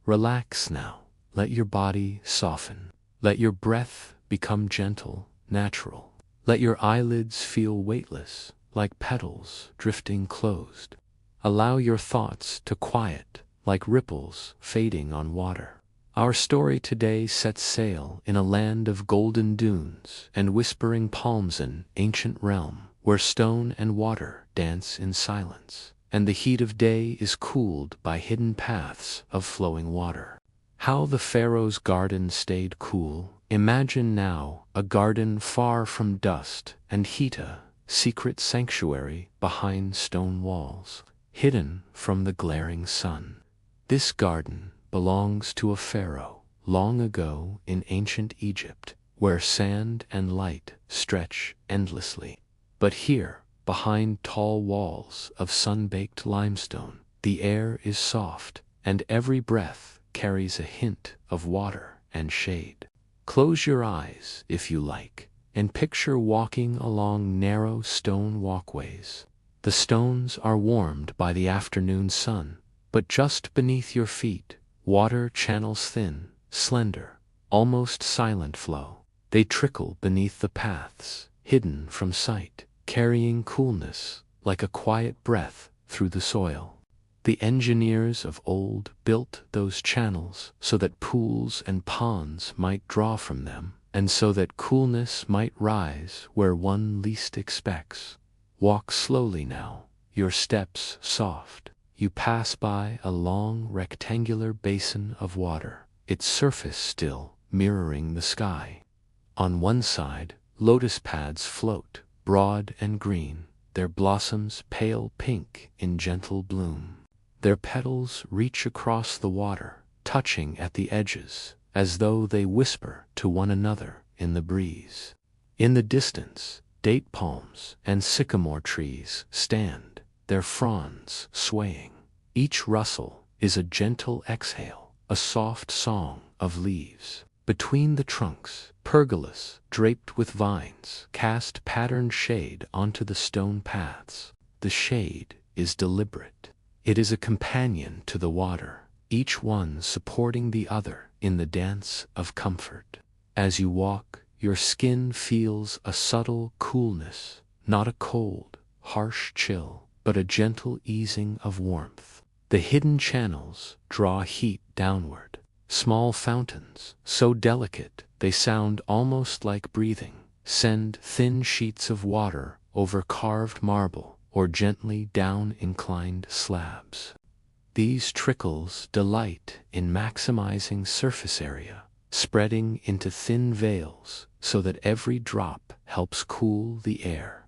Relax now. Let your body soften. Let your breath become gentle, natural. Let your eyelids feel weightless, like petals drifting closed. Allow your thoughts to quiet, like ripples fading on water. Our story today sets sail in a land of golden dunes and whispering palms, an ancient realm where stone and water dance in silence, and the heat of day is cooled by hidden paths of flowing water. How the Pharaoh's garden stayed cool. Imagine now a garden far from dust and heat, a secret sanctuary behind stone walls, hidden from the glaring sun. This garden belongs to a pharaoh long ago in ancient Egypt, where sand and light stretch endlessly. But here, behind tall walls of sun-baked limestone, the air is soft, and every breath carries a hint of water and shade. Close your eyes, if you like, and picture walking along narrow stone walkways. The stones are warmed by the afternoon sun, but just beneath your feet, water channels thin, slender, almost silent flow. They trickle beneath the paths, hidden from sight, carrying coolness like a quiet breath through the soil. The engineers of old built those channels so that pools and ponds might draw from them, and so that coolness might rise where one least expects. Walk slowly now, your steps soft. You pass by a long rectangular basin of water, its surface still mirroring the sky. On one side, lotus pads float, broad and green, their blossoms pale pink in gentle bloom. Their petals reach across the water, touching at the edges, as though they whisper to one another in the breeze. In the distance, date palms and sycamore trees stand, their fronds swaying. Each rustle is a gentle exhale, a soft song of leaves. Between the trunks, pergolas draped with vines cast patterned shade onto the stone paths. The shade is deliberate. It is a companion to the water, each one supporting the other in the dance of comfort. As you walk, your skin feels a subtle coolness, not a cold, harsh chill, but a gentle easing of warmth. The hidden channels draw heat downward. Small fountains, so delicate they sound almost like breathing, send thin sheets of water over carved marble or gently down inclined slabs. These trickles delight in maximizing surface area, spreading into thin veils so that every drop helps cool the air.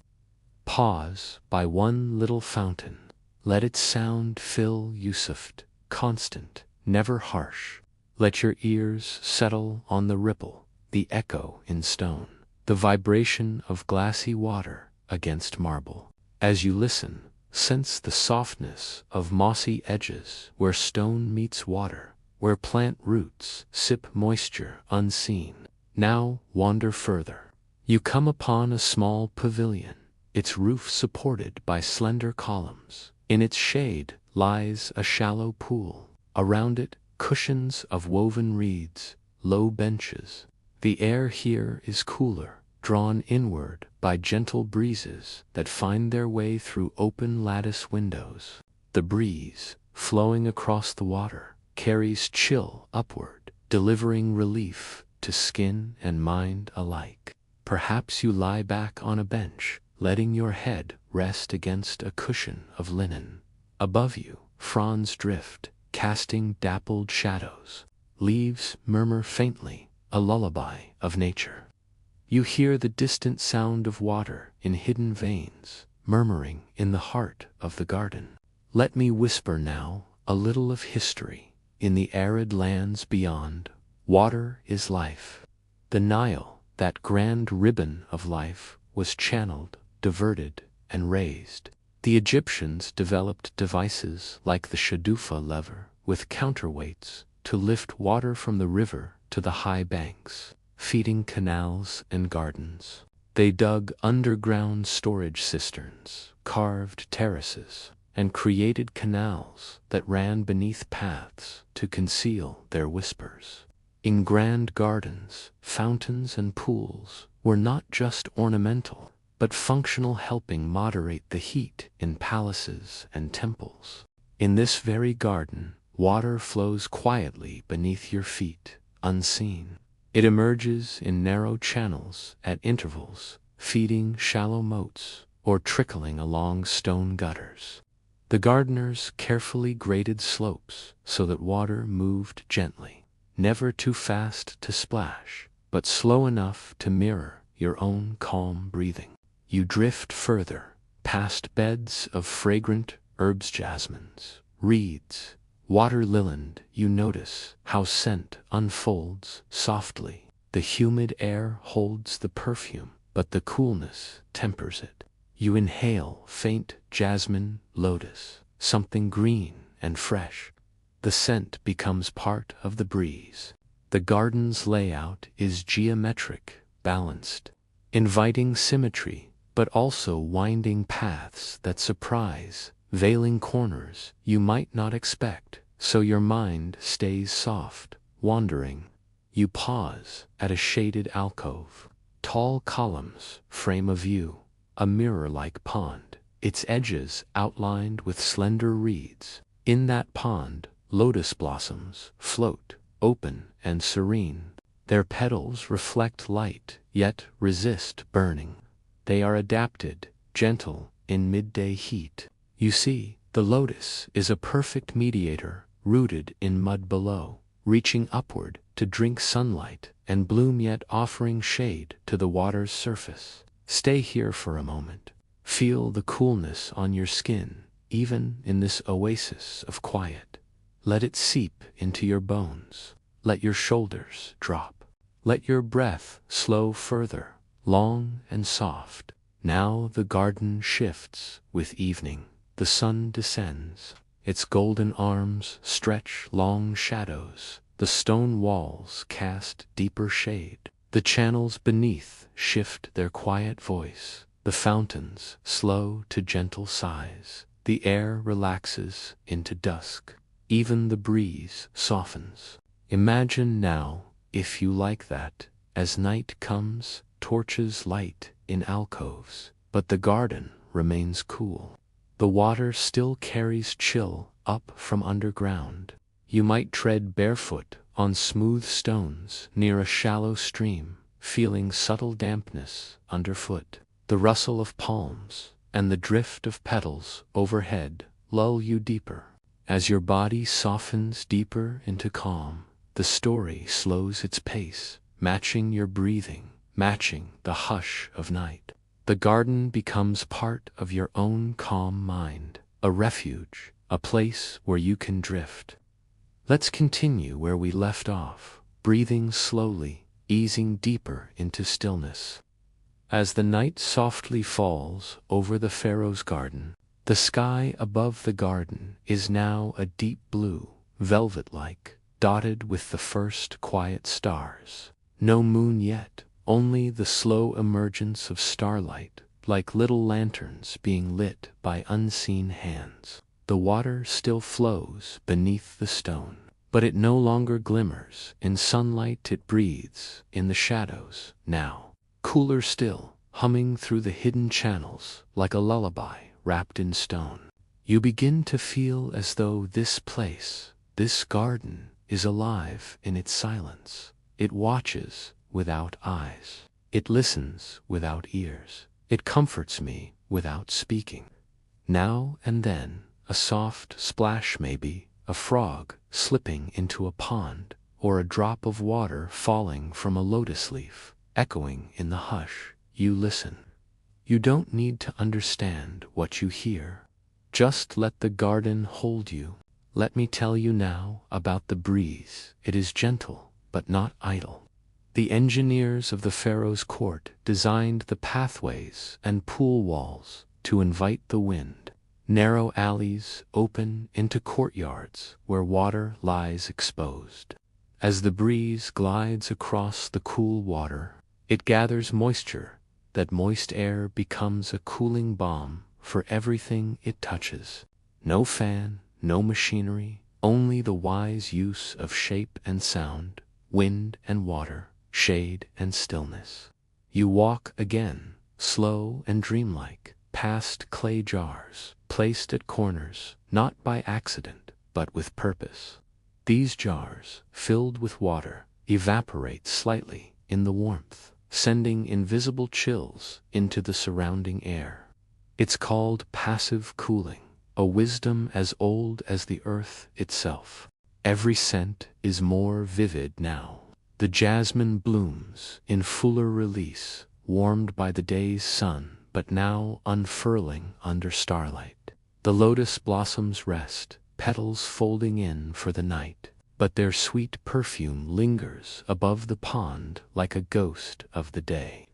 Pause by one little fountain. Let its sound fill you, soft, constant, never harsh. Let your ears settle on the ripple, the echo in stone, the vibration of glassy water against marble. As you listen, sense the softness of mossy edges where stone meets water, where plant roots sip moisture unseen. Now wander further. You come upon a small pavilion, its roof supported by slender columns. In its shade lies a shallow pool. Around it, cushions of woven reeds, low benches. The air here is cooler, drawn inward by gentle breezes that find their way through open lattice windows. The breeze, flowing across the water, carries chill upward, delivering relief to skin and mind alike. Perhaps you lie back on a bench, letting your head rest against a cushion of linen. Above you, fronds drift, casting dappled shadows. Leaves murmur faintly, a lullaby of nature. You hear the distant sound of water in hidden veins, murmuring in the heart of the garden. Let me whisper now a little of history. In the arid lands beyond, water is life. The Nile, that grand ribbon of life, was channeled, diverted, and raised. The Egyptians developed devices like the shadoofa lever with counterweights to lift water from the river to the high banks, feeding canals and gardens. They dug underground storage cisterns, carved terraces, and created canals that ran beneath paths to conceal their whispers. In grand gardens, fountains and pools were not just ornamental, but functional, helping moderate the heat in palaces and temples. In this very garden, water flows quietly beneath your feet, unseen. It emerges in narrow channels at intervals, feeding shallow moats or trickling along stone gutters. The gardeners carefully graded slopes so that water moved gently, never too fast to splash, but slow enough to mirror your own calm breathing. You drift further, past beds of fragrant herbs, jasmines, reeds, water lililand. You notice how scent unfolds softly. The humid air holds the perfume, but the coolness tempers it. You inhale faint jasmine, lotus, something green and fresh. The scent becomes part of the breeze. The garden's layout is geometric, balanced, inviting symmetry, but also winding paths that surprise, veiling corners you might not expect, so your mind stays soft, wandering. You pause at a shaded alcove. Tall columns frame a view, a mirror-like pond, its edges outlined with slender reeds. In that pond, lotus blossoms float, open and serene. Their petals reflect light, yet resist burning. They are adapted, gentle in midday heat. You see, the lotus is a perfect mediator, rooted in mud below, reaching upward to drink sunlight and bloom, yet offering shade to the water's surface. Stay here for a moment. Feel the coolness on your skin, even in this oasis of quiet. Let it seep into your bones. Let your shoulders drop. Let your breath slow further, long and soft. Now the garden shifts with evening. The sun descends. Its golden arms stretch long shadows. The stone walls cast deeper shade. The channels beneath shift their quiet voice. The fountains slow to gentle sighs. The air relaxes into dusk. Even the breeze softens. Imagine now, if you like that, as night comes, torches light in alcoves, but the garden remains cool. The water still carries chill up from underground. You might tread barefoot on smooth stones near a shallow stream, feeling subtle dampness underfoot. The rustle of palms and the drift of petals overhead lull you deeper. As your body softens deeper into calm, the story slows its pace, matching your breathing, matching the hush of night. The garden becomes part of your own calm mind, a refuge, a place where you can drift. Let's continue where we left off, breathing slowly, easing deeper into stillness. As the night softly falls over the Pharaoh's garden, the sky above the garden is now a deep blue, velvet-like, dotted with the first quiet stars. No moon yet, only the slow emergence of starlight, like little lanterns being lit by unseen hands. The water still flows beneath the stone, but it no longer glimmers in sunlight. It breathes in the shadows now. Cooler still, humming through the hidden channels like a lullaby wrapped in stone. You begin to feel as though this place, this garden, is alive in its silence. It watches without eyes. It listens without ears. It comforts me without speaking. Now and then, a soft splash, maybe a frog slipping into a pond, or a drop of water falling from a lotus leaf, echoing in the hush. You listen. You don't need to understand what you hear. Just let the garden hold you. Let me tell you now about the breeze. It is gentle, but not idle. The engineers of the Pharaoh's court designed the pathways and pool walls to invite the wind. Narrow alleys open into courtyards where water lies exposed. As the breeze glides across the cool water, it gathers moisture. That moist air becomes a cooling balm for everything it touches. No fan, no machinery, only the wise use of shape and sound, wind and water, shade and stillness. You walk again, slow and dreamlike, past clay jars, placed at corners, not by accident, but with purpose. These jars, filled with water, evaporate slightly in the warmth, sending invisible chills into the surrounding air. It's called passive cooling, a wisdom as old as the earth itself. Every scent is more vivid now. The jasmine blooms in fuller release, warmed by the day's sun, but now unfurling under starlight. The lotus blossoms rest, petals folding in for the night, but their sweet perfume lingers above the pond like a ghost of the day.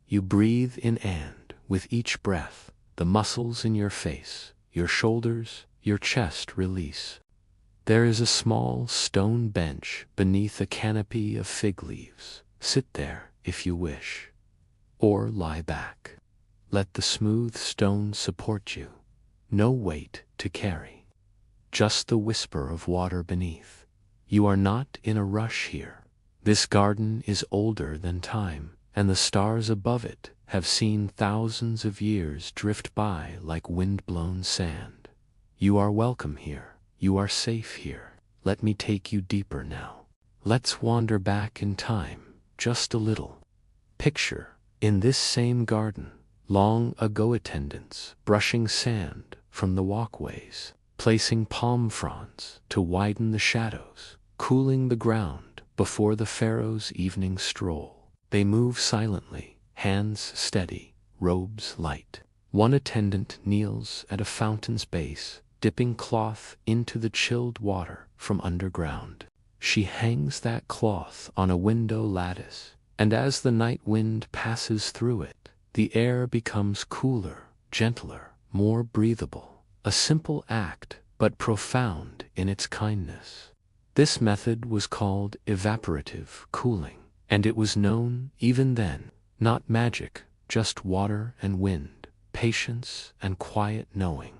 You breathe in, and, with each breath, the muscles in your face, your shoulders, your chest release. There is a small stone bench beneath a canopy of fig leaves. Sit there if you wish, or lie back. Let the smooth stone support you. No weight to carry. Just the whisper of water beneath. You are not in a rush here. This garden is older than time, and the stars above it have seen thousands of years drift by like wind-blown sand. You are welcome here. You are safe here. Let me take you deeper now. Let's wander back in time, just a little. Picture, in this same garden, long ago attendants brushing sand from the walkways, placing palm fronds to widen the shadows, cooling the ground before the Pharaoh's evening stroll. They move silently, hands steady, robes light. One attendant kneels at a fountain's base, dipping cloth into the chilled water from underground. She hangs that cloth on a window lattice, and as the night wind passes through it, the air becomes cooler, gentler, more breathable. A simple act, but profound in its kindness. This method was called evaporative cooling, and it was known even then. Not magic, just water and wind, patience and quiet knowing.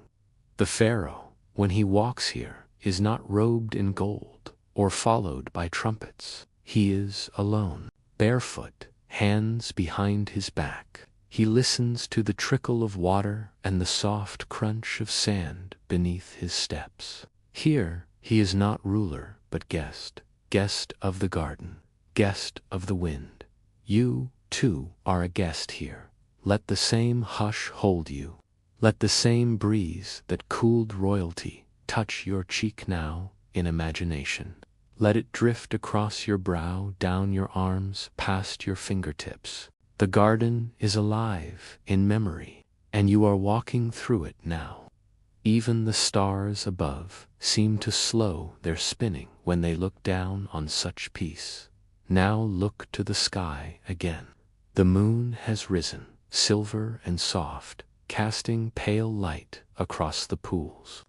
The Pharaoh, when he walks here, is not robed in gold or followed by trumpets. He is alone, barefoot, hands behind his back. He listens to the trickle of water and the soft crunch of sand beneath his steps. Here, he is not ruler, but guest, guest of the garden, guest of the wind. You, too, are a guest here. Let the same hush hold you. Let the same breeze that cooled royalty touch your cheek now in imagination. Let it drift across your brow, down your arms, past your fingertips. The garden is alive in memory, and you are walking through it now. Even the stars above seem to slow their spinning when they look down on such peace. Now look to the sky again. The moon has risen, silver and soft, casting pale light across the pools.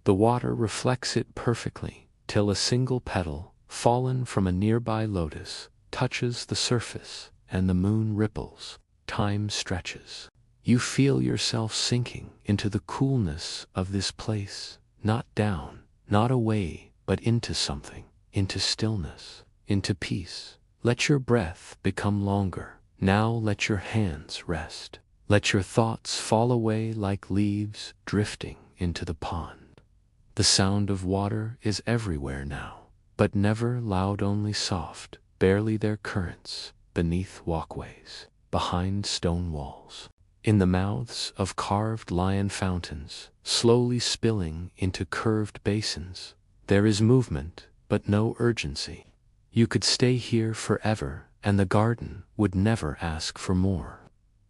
The water reflects it perfectly, till a single petal, fallen from a nearby lotus, touches the surface, and the moon ripples. Time stretches. You feel yourself sinking into the coolness of this place, not down, not away, but into something, into stillness, into peace. Let your breath become longer. Now let your hands rest. Let your thoughts fall away like leaves drifting into the pond. The sound of water is everywhere now, but never loud, only soft, barely their currents, beneath walkways, behind stone walls. In the mouths of carved lion fountains, slowly spilling into curved basins, there is movement, but no urgency. You could stay here forever, and the garden would never ask for more.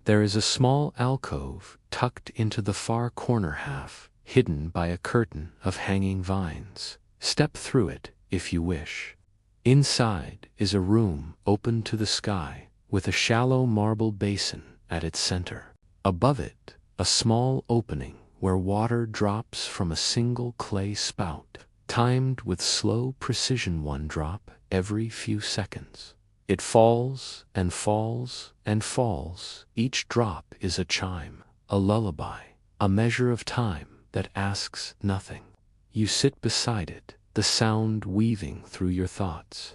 There is a small alcove tucked into the far corner half, hidden by a curtain of hanging vines. Step through it if you wish. Inside is a room open to the sky, with a shallow marble basin at its center. Above it, a small opening where water drops from a single clay spout, timed with slow precision, one drop every few seconds. It falls and falls and falls. Each drop is a chime, a lullaby, a measure of time that asks nothing. You sit beside it, the sound weaving through your thoughts.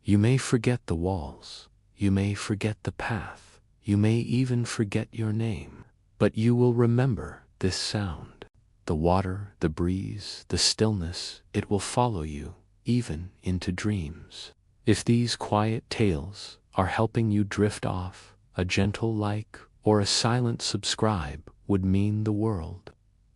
You may forget the walls, you may forget the path, you may even forget your name, but you will remember this sound. The water, the breeze, the stillness, it will follow you, even into dreams. If these quiet tales are helping you drift off, a gentle like or a silent subscribe would mean the world.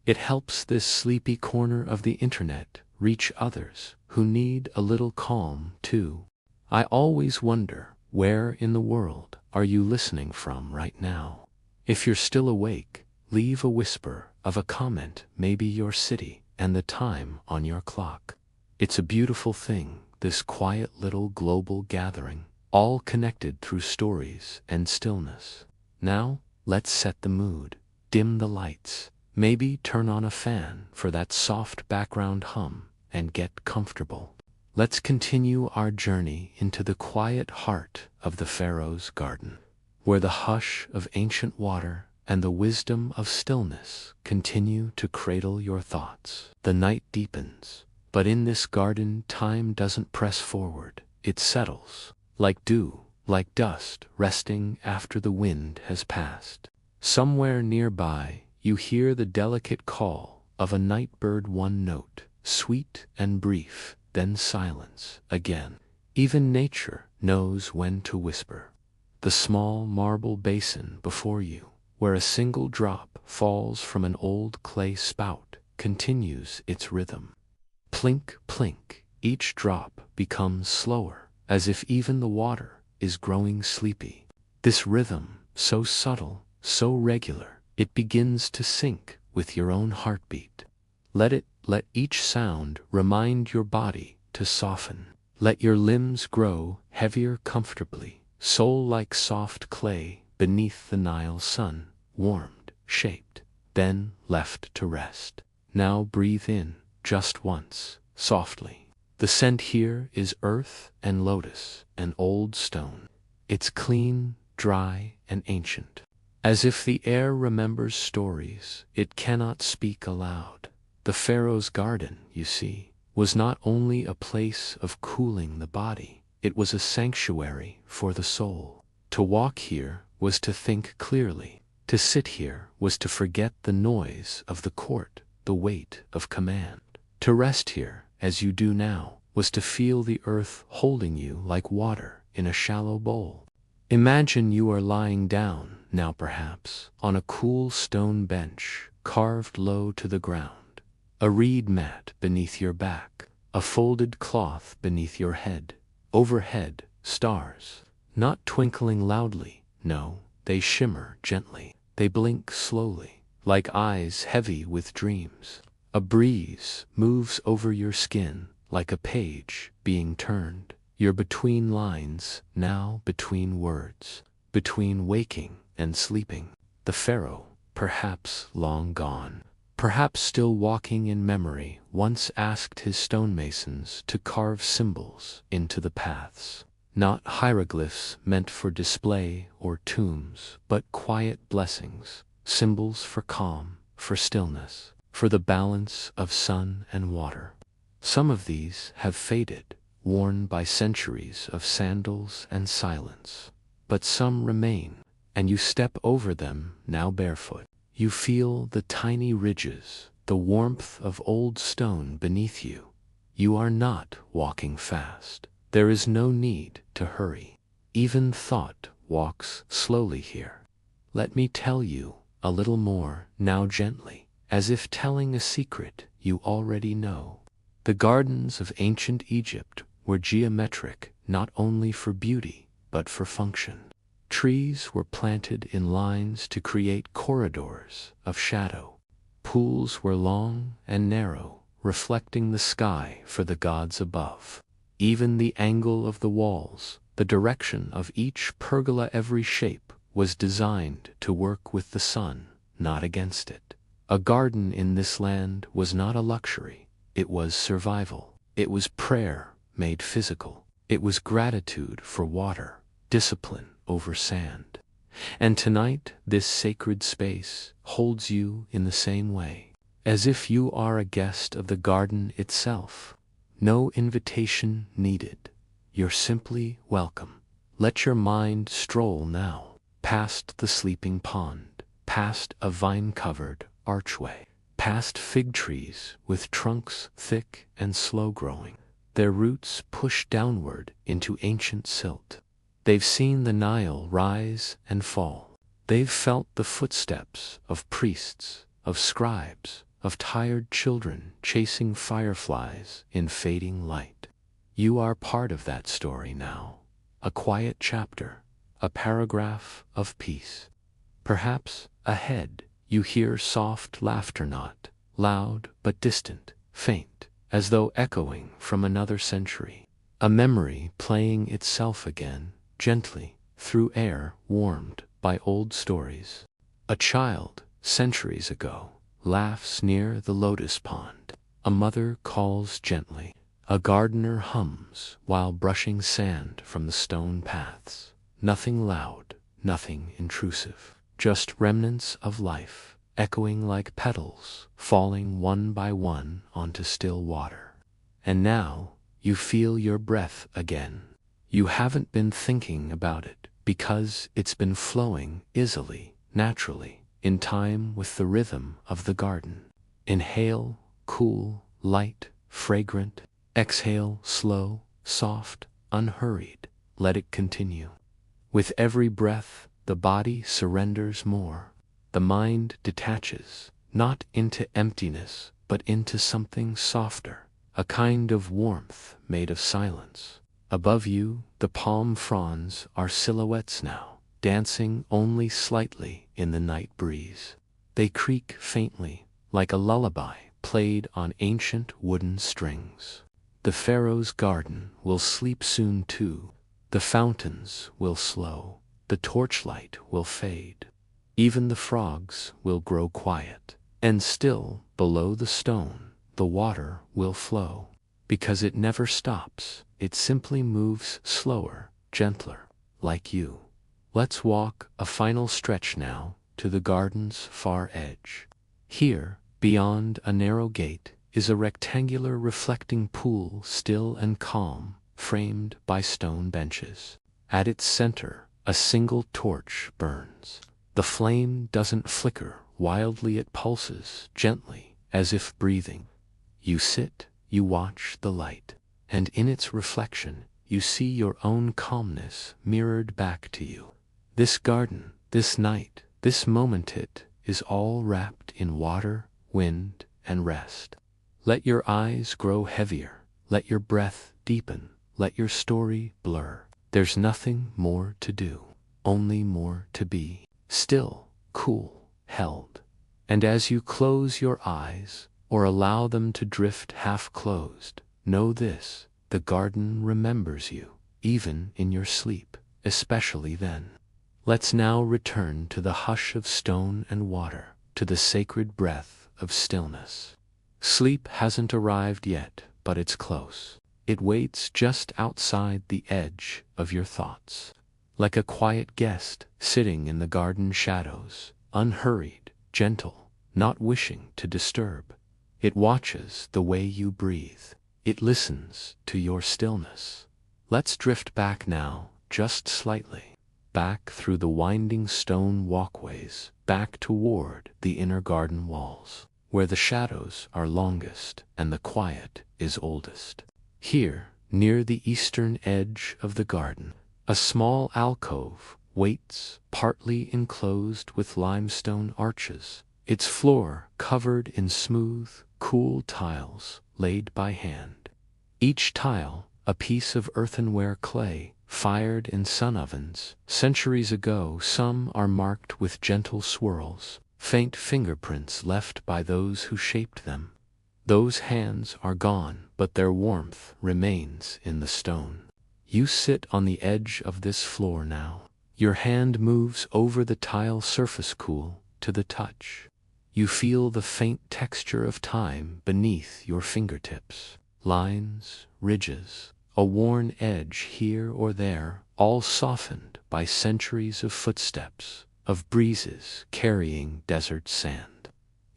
It helps this sleepy corner of the internet reach others who need a little calm too. I always wonder, where in the world are you listening from right now? If you're still awake, leave a whisper of a comment, maybe your city and the time on your clock. It's a beautiful thing, this quiet little global gathering, all connected through stories and stillness. Now, let's set the mood, dim the lights, maybe turn on a fan for that soft background hum, and get comfortable. Let's continue our journey into the quiet heart of the Pharaoh's garden, where the hush of ancient water and the wisdom of stillness continue to cradle your thoughts. The night deepens, but in this garden time doesn't press forward, it settles, like dew, like dust resting after the wind has passed. Somewhere nearby, you hear the delicate call of a night bird, one note, sweet and brief, then silence again. Even nature knows when to whisper. The small marble basin before you, where a single drop falls from an old clay spout, continues its rhythm. Plink, plink, each drop becomes slower, as if even the water is growing sleepy. This rhythm, so subtle, so regular, it begins to sync with your own heartbeat. Let each sound remind your body to soften. Let your limbs grow heavier comfortably, soul like soft clay beneath the Nile sun, warmed, shaped, then left to rest. Now breathe in, just once, softly. The scent here is earth and lotus and old stone. It's clean, dry, and ancient. As if the air remembers stories it cannot speak aloud. The Pharaoh's garden, you see, was not only a place of cooling the body, it was a sanctuary for the soul. To walk here was to think clearly. To sit here was to forget the noise of the court, the weight of command. To rest here, as you do now, was to feel the earth holding you like water in a shallow bowl. Imagine you are lying down, now perhaps, on a cool stone bench, carved low to the ground. A reed mat beneath your back, a folded cloth beneath your head. Overhead, stars, not twinkling loudly, no, they shimmer gently. They blink slowly, like eyes heavy with dreams. A breeze moves over your skin, like a page being turned. You're between lines, now between words, between waking and sleeping. The Pharaoh, perhaps long gone, perhaps still walking in memory, once asked his stonemasons to carve symbols into the paths. Not hieroglyphs meant for display or tombs, but quiet blessings, symbols for calm, for stillness, for the balance of sun and water. Some of these have faded, worn by centuries of sandals and silence, but some remain, and you step over them now barefoot. You feel the tiny ridges, the warmth of old stone beneath you. You are not walking fast. There is no need to hurry. Even thought walks slowly here. Let me tell you a little more now, gently, as if telling a secret you already know. The gardens of ancient Egypt were geometric, not only for beauty, but for function. Trees were planted in lines to create corridors of shadow. Pools were long and narrow, reflecting the sky for the gods above. Even the angle of the walls, the direction of each pergola, every shape, was designed to work with the sun, not against it. A garden in this land was not a luxury, it was survival. It was prayer made physical. It was gratitude for water, discipline over sand. And tonight, this sacred space holds you in the same way. as if you are a guest of the garden itself. No invitation needed. You're simply welcome. Let your mind stroll now, past the sleeping pond, past a vine-covered archway, past fig trees with trunks thick and slow-growing, their roots pushed downward into ancient silt. They've seen the Nile rise and fall. They've felt the footsteps of priests, of scribes, of tired children chasing fireflies in fading light. You are part of that story now, a quiet chapter, a paragraph of peace. Perhaps ahead you hear soft laughter, not loud but distant, faint, as though echoing from another century. A memory playing itself again, gently, through air warmed by old stories. A child, centuries ago, laughs near the lotus pond. A mother calls gently. A gardener hums while brushing sand from the stone paths. Nothing loud, nothing intrusive. Just remnants of life, echoing like petals, falling one by one onto still water. And now, you feel your breath again. You haven't been thinking about it, because it's been flowing easily, naturally, in time with the rhythm of the garden. Inhale, cool, light, fragrant. Exhale, slow, soft, unhurried. Let it continue. With every breath, the body surrenders more. The mind detaches, not into emptiness, but into something softer, a kind of warmth made of silence. Above you, the palm fronds are silhouettes now, dancing only slightly in the night breeze. They creak faintly, like a lullaby played on ancient wooden strings. The Pharaoh's garden will sleep soon too. The fountains will slow. The torchlight will fade. Even the frogs will grow quiet. And still, below the stone, the water will flow. Because it never stops, it simply moves slower, gentler, like you. Let's walk a final stretch now to the garden's far edge. Here, beyond a narrow gate, is a rectangular reflecting pool, still and calm, framed by stone benches. At its center, a single torch burns. The flame doesn't flicker wildly, it pulses gently, as if breathing. You sit, you watch the light, and in its reflection, you see your own calmness mirrored back to you. This garden, this night, this moment, it is all wrapped in water, wind, and rest. Let your eyes grow heavier, let your breath deepen, let your story blur. There's nothing more to do, only more to be. Still, cool, held. And as you close your eyes, or allow them to drift half closed, know this: the garden remembers you, even in your sleep, especially then. Let's now return to the hush of stone and water, to the sacred breath of stillness. Sleep hasn't arrived yet, but it's close. It waits just outside the edge of your thoughts. Like a quiet guest, sitting in the garden shadows, unhurried, gentle, not wishing to disturb. It watches the way you breathe. It listens to your stillness. Let's drift back now, just slightly. Back through the winding stone walkways, back toward the inner garden walls, where the shadows are longest and the quiet is oldest. Here, near the eastern edge of the garden, a small alcove waits, partly enclosed with limestone arches, its floor covered in smooth, cool tiles laid by hand. Each tile, a piece of earthenware clay, fired in sun ovens centuries ago. Some are marked with gentle swirls, faint fingerprints left by those who shaped them. Those hands are gone, but their warmth remains in the stone. You sit on the edge of this floor now. Your hand moves over the tile surface, cool to the touch. You feel the faint texture of time beneath your fingertips. Lines, ridges, a worn edge here or there, all softened by centuries of footsteps, of breezes carrying desert sand.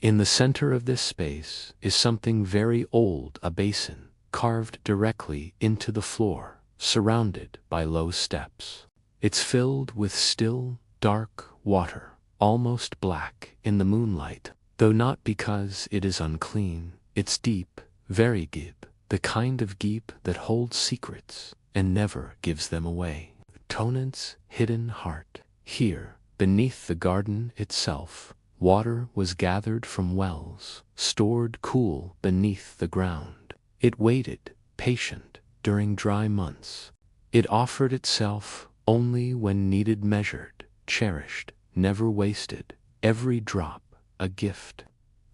In the center of this space is something very old, a basin, carved directly into the floor, surrounded by low steps. It's filled with still, dark water, almost black in the moonlight, though not because it is unclean. It's deep, very deep, the kind of deep that holds secrets and never gives them away. Tonant's hidden heart. Here, beneath the garden itself, water was gathered from wells, stored cool beneath the ground. It waited, patient, during dry months. It offered itself only when needed, measured, cherished, never wasted, every drop a gift.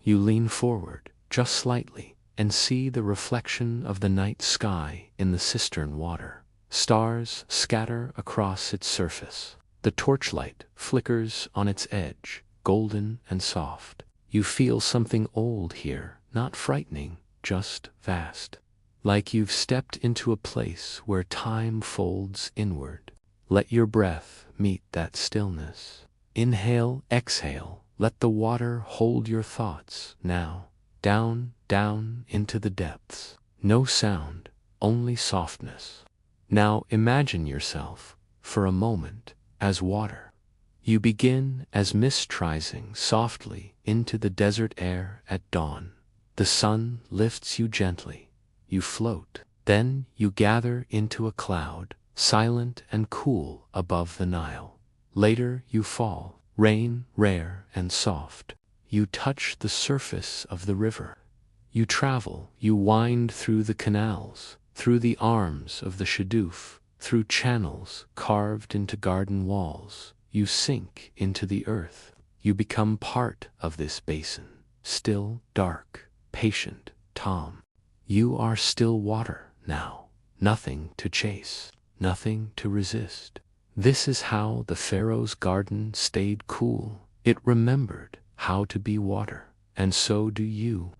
You lean forward, just slightly, and see the reflection of the night sky in the cistern water. Stars scatter across its surface. The torchlight flickers on its edge, golden and soft. You feel something old here, not frightening, just vast. Like you've stepped into a place where time folds inward. Let your breath meet that stillness. Inhale, exhale, let the water hold your thoughts now. Down, down into the depths. No sound, only softness. Now imagine yourself, for a moment, as water. You begin as mist rising softly into the desert air at dawn. The sun lifts you gently. You float. Then you gather into a cloud, silent and cool above the Nile. Later you fall, rain rare and soft. You touch the surface of the river. You travel, you wind through the canals, through the arms of the shadoof, through channels carved into garden walls. You sink into the earth. You become part of this basin, still, dark, patient, calm. You are still water now, nothing to chase, nothing to resist. This is how the Pharaoh's garden stayed cool. It remembered how to be water, and so do you.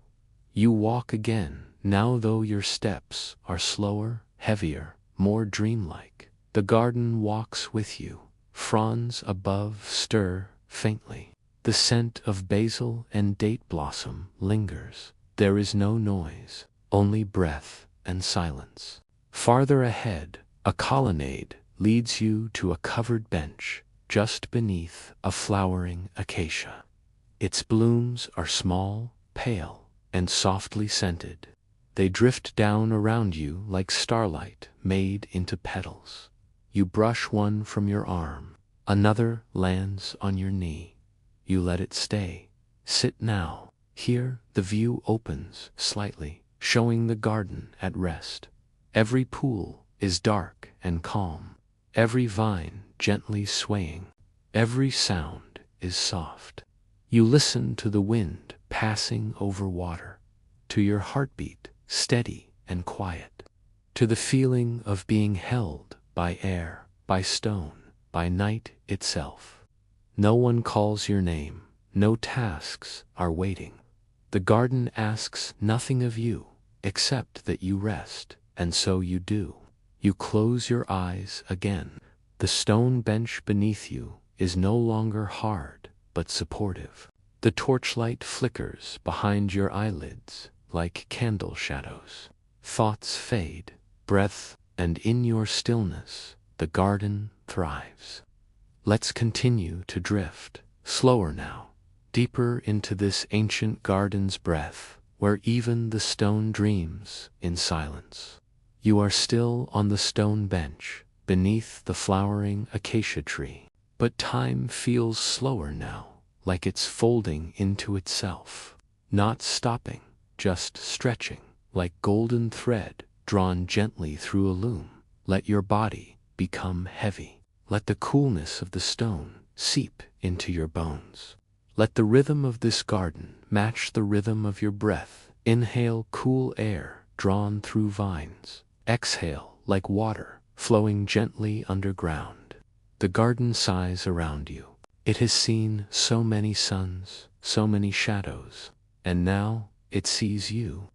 You walk again, now though your steps are slower, heavier, more dreamlike. The garden walks with you. Fronds above stir faintly. The scent of basil and date blossom lingers. There is no noise, only breath and silence. Farther ahead, a colonnade leads you to a covered bench just beneath a flowering acacia. Its blooms are small, pale, and softly scented. They drift down around you like starlight made into petals. You brush one from your arm. Another lands on your knee. You let it stay. Sit now. Here the view opens slightly, showing the garden at rest. Every pool is dark and calm. Every vine gently swaying. Every sound is soft. You listen to the wind passing over water, to your heartbeat steady and quiet, to the feeling of being held by air, by stone, by night itself. No one calls your name, no tasks are waiting. The garden asks nothing of you, except that you rest, and so you do. You close your eyes again. The stone bench beneath you is no longer hard, but supportive. The torchlight flickers behind your eyelids like candle shadows. Thoughts fade, breath, and in your stillness, the garden thrives. Let's continue to drift, slower now, deeper into this ancient garden's breath, where even the stone dreams in silence. You are still on the stone bench, beneath the flowering acacia tree, but time feels slower now, like it's folding into itself, not stopping, just stretching, like golden thread drawn gently through a loom. Let your body become heavy. Let the coolness of the stone seep into your bones. Let the rhythm of this garden match the rhythm of your breath. Inhale cool air drawn through vines. Exhale like water flowing gently underground. The garden sighs around you. It has seen so many suns, so many shadows, and now it sees you.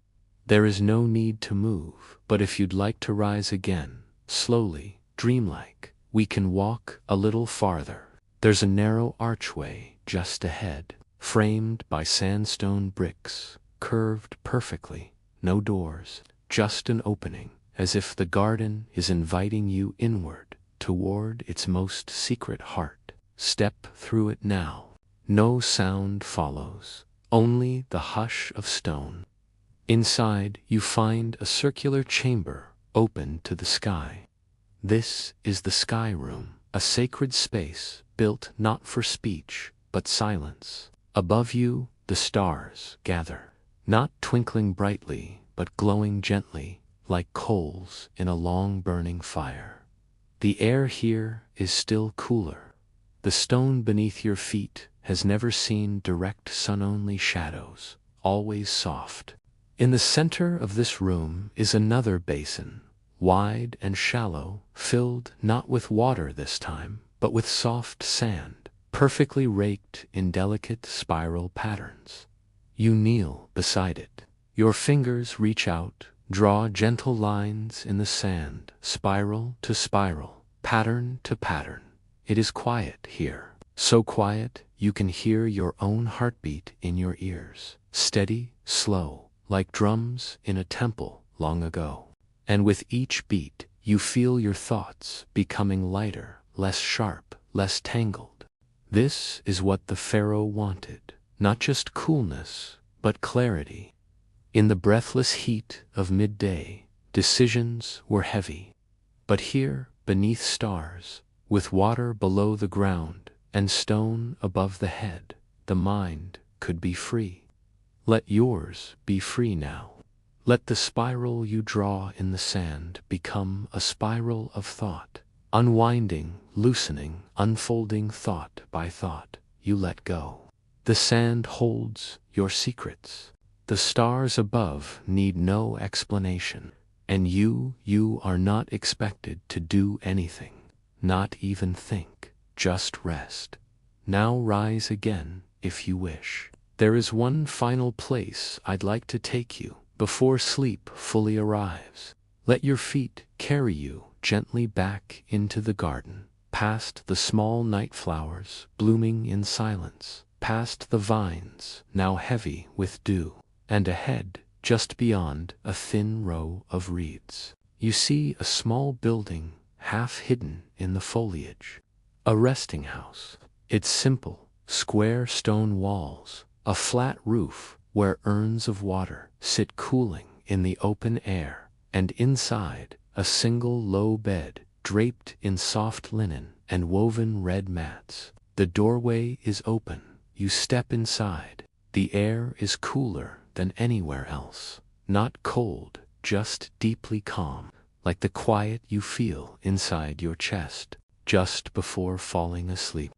There is no need to move, but if you'd like to rise again, slowly, dreamlike, we can walk a little farther. There's a narrow archway just ahead. framed by sandstone bricks, curved perfectly, no doors, just an opening, as if the garden is inviting you inward, toward its most secret heart. Step through it now. No sound follows, only the hush of stone. Inside you find a circular chamber open to the sky. This is the sky room, a sacred space built not for speech, but silence. Above you, the stars gather, not twinkling brightly, but glowing gently, like coals in a long-burning fire. The air here is still cooler. The stone beneath your feet has never seen direct sun-only shadows, always soft. In the center of this room is another basin, wide and shallow, filled not with water this time, but with soft sand, perfectly raked in delicate spiral patterns. You kneel beside it. Your fingers reach out, draw gentle lines in the sand, spiral to spiral, pattern to pattern. It is quiet here, so quiet you can hear your own heartbeat in your ears, steady, slow, like drums in a temple long ago. And with each beat, you feel your thoughts becoming lighter, less sharp, less tangled. This is what the Pharaoh wanted, not just coolness, but clarity. In the breathless heat of midday, decisions were heavy. But here, beneath stars, with water below the ground and stone above the head, the mind could be free. Let yours be free now. Let the spiral you draw in the sand become a spiral of thought, unwinding, loosening, unfolding thought by thought. You let go. The sand holds your secrets. The stars above need no explanation. And you are not expected to do anything, not even think, just rest. Now rise again, if you wish. There is one final place I'd like to take you before sleep fully arrives. Let your feet carry you gently back into the garden, past the small night flowers blooming in silence, past the vines now heavy with dew, and ahead, just beyond a thin row of reeds, you see a small building half hidden in the foliage. A resting house. Its simple, square stone walls, a flat roof where urns of water sit cooling in the open air, and inside, a single low bed draped in soft linen and woven red mats. The doorway is open. You step inside. The air is cooler than anywhere else. Not cold, just deeply calm, like the quiet you feel inside your chest just before falling asleep.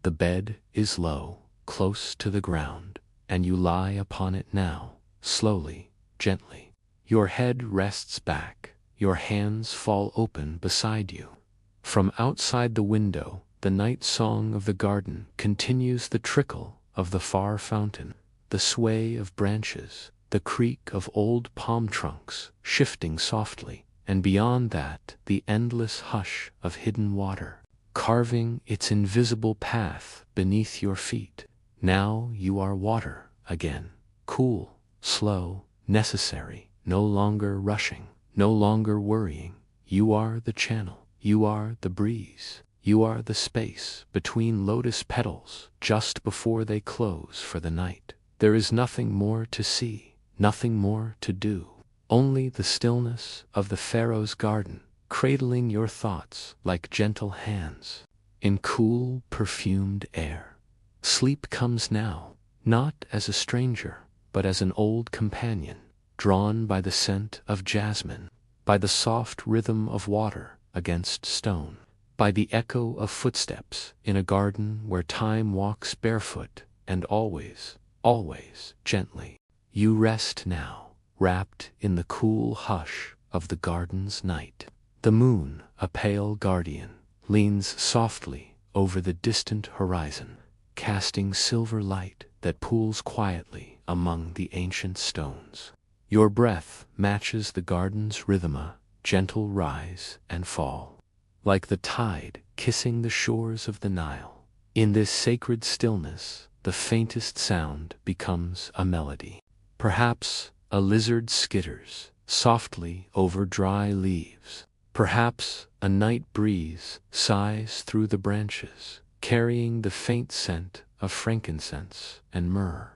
The bed is low, close to the ground, and you lie upon it now, slowly, gently. Your head rests back, your hands fall open beside you. From outside the window, the night song of the garden continues, the trickle of the far fountain, the sway of branches, the creak of old palm trunks shifting softly, and beyond that, the endless hush of hidden water, carving its invisible path beneath your feet. Now you are water again, cool, slow, necessary, no longer rushing, no longer worrying. You are the channel, you are the breeze, you are the space between lotus petals just before they close for the night. There is nothing more to see, nothing more to do, only the stillness of the Pharaoh's garden, cradling your thoughts like gentle hands in cool, perfumed air. Sleep comes now, not as a stranger, but as an old companion, drawn by the scent of jasmine, by the soft rhythm of water against stone, by the echo of footsteps in a garden where time walks barefoot and always, always gently. You rest now, wrapped in the cool hush of the garden's night. The moon, a pale guardian, leans softly over the distant horizon, casting silver light that pools quietly among the ancient stones. Your breath matches the garden's rhythm, a gentle rise and fall, like the tide kissing the shores of the Nile. In this sacred stillness, the faintest sound becomes a melody. Perhaps a lizard skitters softly over dry leaves. Perhaps a night breeze sighs through the branches, carrying the faint scent of frankincense and myrrh.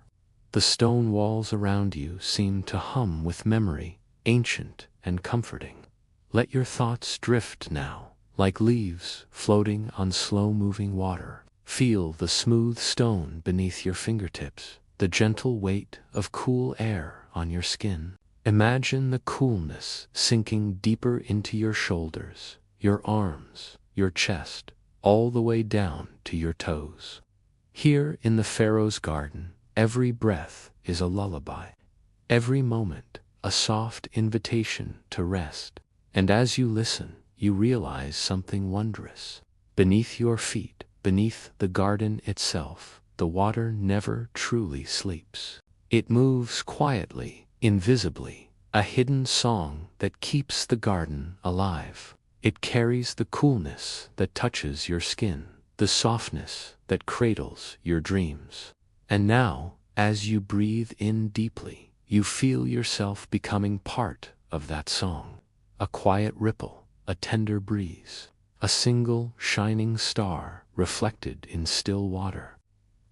The stone walls around you seem to hum with memory, ancient and comforting. Let your thoughts drift now, like leaves floating on slow-moving water. Feel the smooth stone beneath your fingertips, the gentle weight of cool air on your skin. Imagine the coolness sinking deeper into your shoulders, your arms, your chest, all the way down to your toes. Here in the Pharaoh's garden, every breath is a lullaby. Every moment, a soft invitation to rest. And as you listen, you realize something wondrous. Beneath your feet, beneath the garden itself, the water never truly sleeps. It moves quietly, invisibly, a hidden song that keeps the garden alive. It carries the coolness that touches your skin, the softness that cradles your dreams. And now, as you breathe in deeply, you feel yourself becoming part of that song. A quiet ripple, a tender breeze, a single shining star reflected in still water.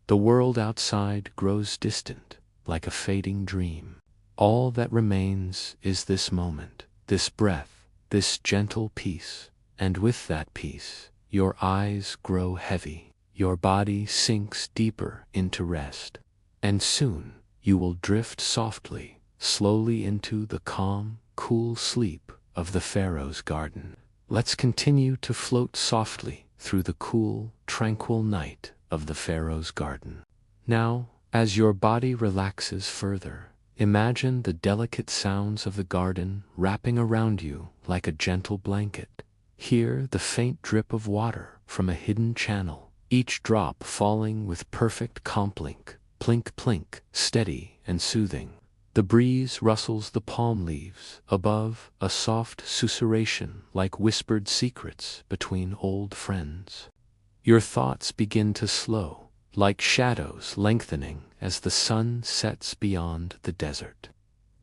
The world outside grows distant, like a fading dream. All that remains is this moment, this breath, this gentle peace. And with that peace, your eyes grow heavy, your body sinks deeper into rest. And soon, you will drift softly, slowly into the calm, cool sleep of the Pharaoh's garden. Let's continue to float softly through the cool, tranquil night of the Pharaoh's garden. Now, as your body relaxes further, imagine the delicate sounds of the garden wrapping around you like a gentle blanket. Hear the faint drip of water from a hidden channel, each drop falling with perfect complink, plink plink, steady and soothing. The breeze rustles the palm leaves above, a soft susurration like whispered secrets between old friends. Your thoughts begin to slow, like shadows lengthening as the sun sets beyond the desert.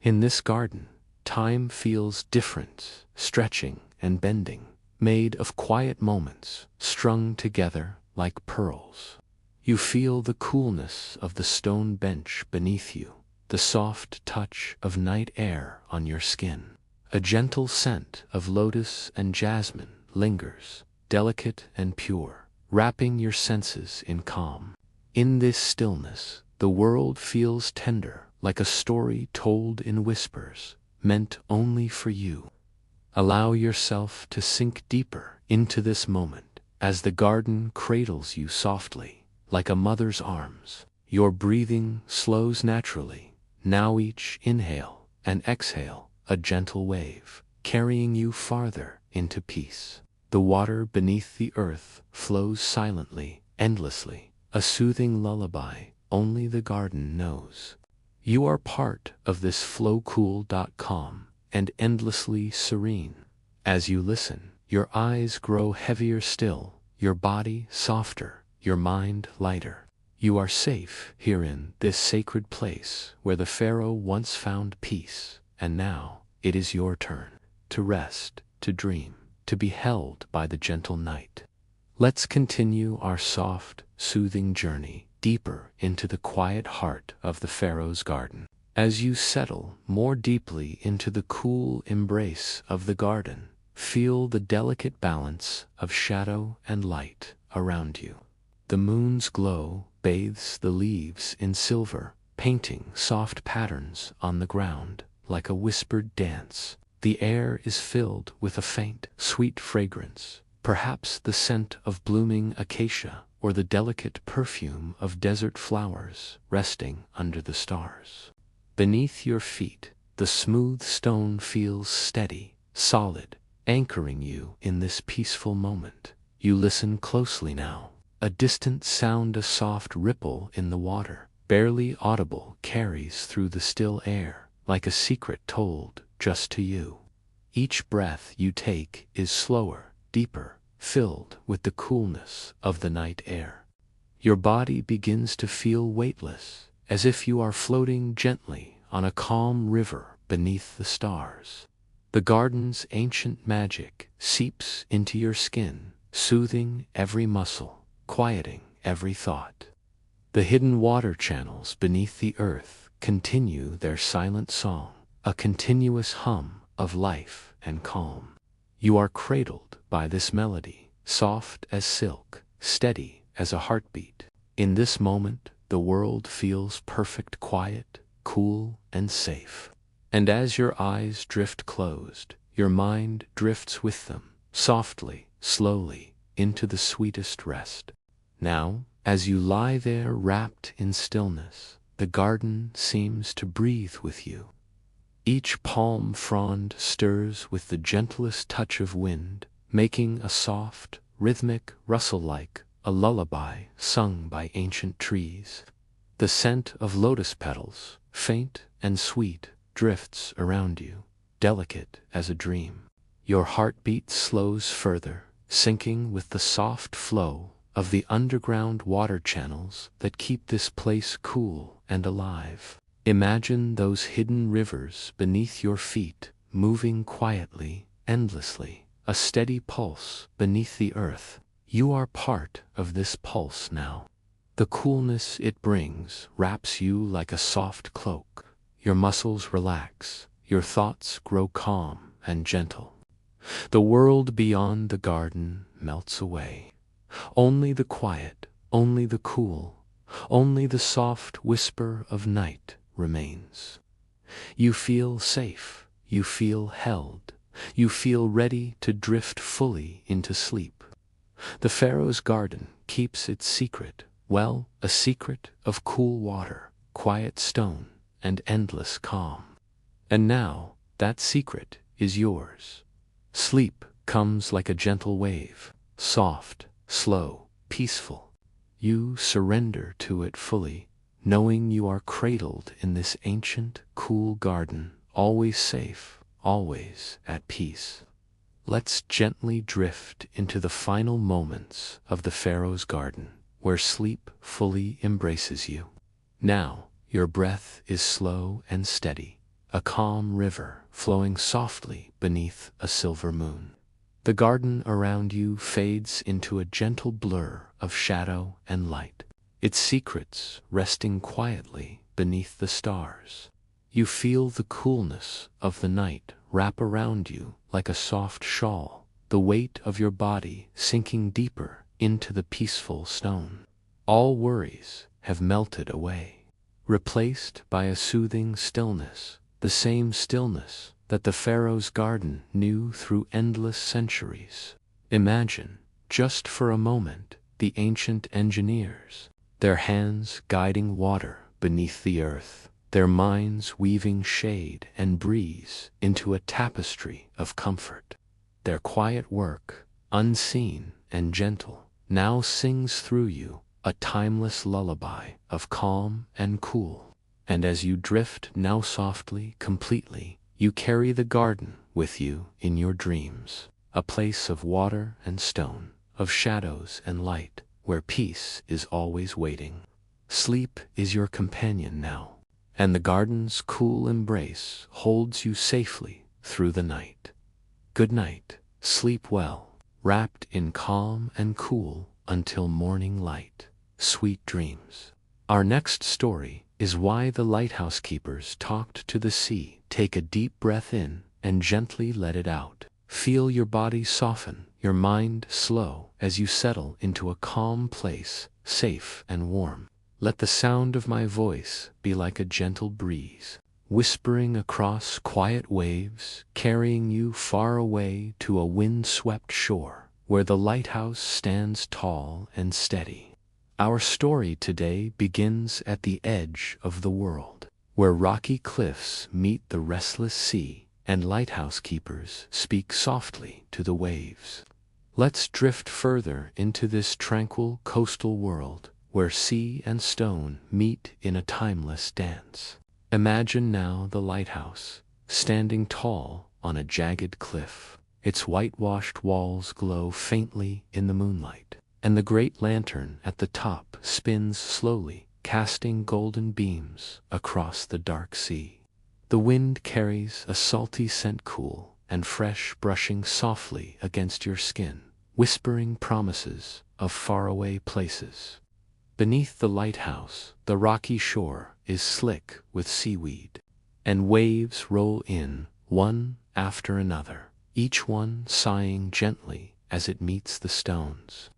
In this garden, time feels different, stretching and bending, made of quiet moments strung together like pearls. You feel the coolness of the stone bench beneath you, the soft touch of night air on your skin. A gentle scent of lotus and jasmine lingers, delicate and pure, wrapping your senses in calm. In this stillness, the world feels tender, like a story told in whispers, meant only for you. Allow yourself to sink deeper into this moment as the garden cradles you softly, like a mother's arms. Your breathing slows naturally. Now each inhale and exhale, a gentle wave, carrying you farther into peace. The water beneath the earth flows silently, endlessly, a soothing lullaby only the garden knows. You are part of this flowcool.com and endlessly serene. As you listen, your eyes grow heavier still, your body softer, your mind lighter. You are safe here in this sacred place where the Pharaoh once found peace, and now it is your turn to rest, to dream, to be held by the gentle night. Let's continue our soft, soothing journey deeper into the quiet heart of the Pharaoh's garden. As you settle more deeply into the cool embrace of the garden, feel the delicate balance of shadow and light around you. The moon's glow bathes the leaves in silver, painting soft patterns on the ground like a whispered dance. The air is filled with a faint, sweet fragrance, perhaps the scent of blooming acacia or the delicate perfume of desert flowers resting under the stars. Beneath your feet, the smooth stone feels steady, solid, anchoring you in this peaceful moment. You listen closely now. A distant sound, a soft ripple in the water, barely audible, carries through the still air, like a secret told just to you. Each breath you take is slower, deeper, filled with the coolness of the night air. Your body begins to feel weightless, as if you are floating gently on a calm river beneath the stars. The garden's ancient magic seeps into your skin, soothing every muscle, quieting every thought. The hidden water channels beneath the earth continue their silent song, a continuous hum of life and calm. You are cradled by this melody, soft as silk, steady as a heartbeat. In this moment, the world feels perfect quiet, cool, and safe. And as your eyes drift closed, your mind drifts with them, softly, slowly, into the sweetest rest. Now, as you lie there wrapped in stillness, the garden seems to breathe with you. Each palm frond stirs with the gentlest touch of wind, making a soft, rhythmic rustle like a lullaby sung by ancient trees. The scent of lotus petals, faint and sweet, drifts around you, delicate as a dream. Your heartbeat slows further, syncing with the soft flow of the underground water channels that keep this place cool and alive. Imagine those hidden rivers beneath your feet, moving quietly, endlessly, a steady pulse beneath the earth. You are part of this pulse now. The coolness it brings wraps you like a soft cloak. Your muscles relax, your thoughts grow calm and gentle. The world beyond the garden melts away. Only the quiet, only the cool, only the soft whisper of night remains. You feel safe, you feel held, you feel ready to drift fully into sleep. The Pharaoh's garden keeps its secret, well, a secret of cool water, quiet stone, and endless calm. And now, that secret is yours. Sleep comes like a gentle wave, soft, slow, peaceful. You surrender to it fully, knowing you are cradled in this ancient, cool garden, always safe, always at peace. Let's gently drift into the final moments of the Pharaoh's garden, where sleep fully embraces you. Now, your breath is slow and steady, a calm river flowing softly beneath a silver moon. The garden around you fades into a gentle blur of shadow and light, its secrets resting quietly beneath the stars. You feel the coolness of the night wrap around you like a soft shawl, the weight of your body sinking deeper into the peaceful stone. All worries have melted away, replaced by a soothing stillness, the same stillness that the Pharaoh's garden knew through endless centuries. Imagine, just for a moment, the ancient engineers, their hands guiding water beneath the earth, their minds weaving shade and breeze into a tapestry of comfort. Their quiet work, unseen and gentle, now sings through you a timeless lullaby of calm and cool. And as you drift now softly, completely, you carry the garden with you in your dreams, a place of water and stone, of shadows and light, where peace is always waiting. Sleep is your companion now, and the garden's cool embrace holds you safely through the night. Good night, sleep well, wrapped in calm and cool until morning light. Sweet dreams. Our next story is why the lighthouse keepers talked to the sea. Take a deep breath in and gently let it out. Feel your body soften, your mind slow as you settle into a calm place, safe and warm. Let the sound of my voice be like a gentle breeze, whispering across quiet waves, carrying you far away to a wind-swept shore, where the lighthouse stands tall and steady. Our story today begins at the edge of the world, where rocky cliffs meet the restless sea, and lighthouse keepers speak softly to the waves. Let's drift further into this tranquil coastal world, where sea and stone meet in a timeless dance. Imagine now the lighthouse, standing tall on a jagged cliff. Its whitewashed walls glow faintly in the moonlight. and the great lantern at the top spins slowly, casting golden beams across the dark sea. The wind carries a salty scent, cool and fresh, brushing softly against your skin, whispering promises of faraway places. Beneath the lighthouse, the rocky shore is slick with seaweed, and waves roll in, one after another, each one sighing gently as it meets the stones.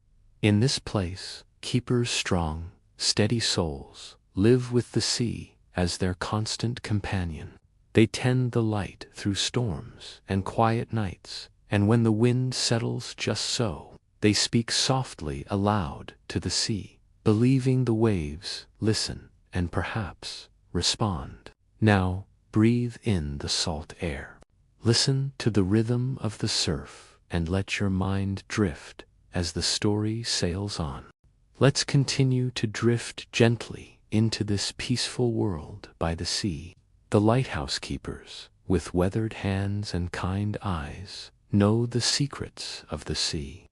In this place, keepers strong, steady souls live with the sea as their constant companion. They tend the light through storms and quiet nights, and when the wind settles just so, they speak softly aloud to the sea, believing the waves listen and perhaps respond. Now, breathe in the salt air. Listen to the rhythm of the surf and let your mind drift as the story sails on. Let's continue to drift gently into this peaceful world by the sea. The lighthouse keepers, with weathered hands and kind eyes, know the secrets of the sea.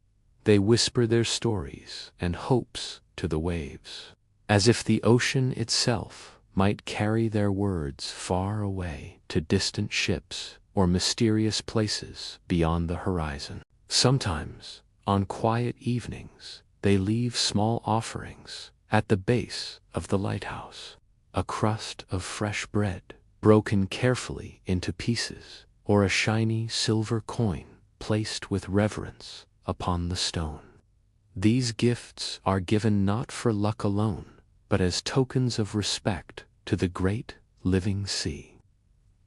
They whisper their stories and hopes to the waves, as if the ocean itself might carry their words far away to distant ships or mysterious places beyond the horizon. Sometimes, on quiet evenings, they leave small offerings at the base of the lighthouse. A crust of fresh bread, broken carefully into pieces, or a shiny silver coin placed with reverence upon the stone. These gifts are given not for luck alone, but as tokens of respect to the great living sea.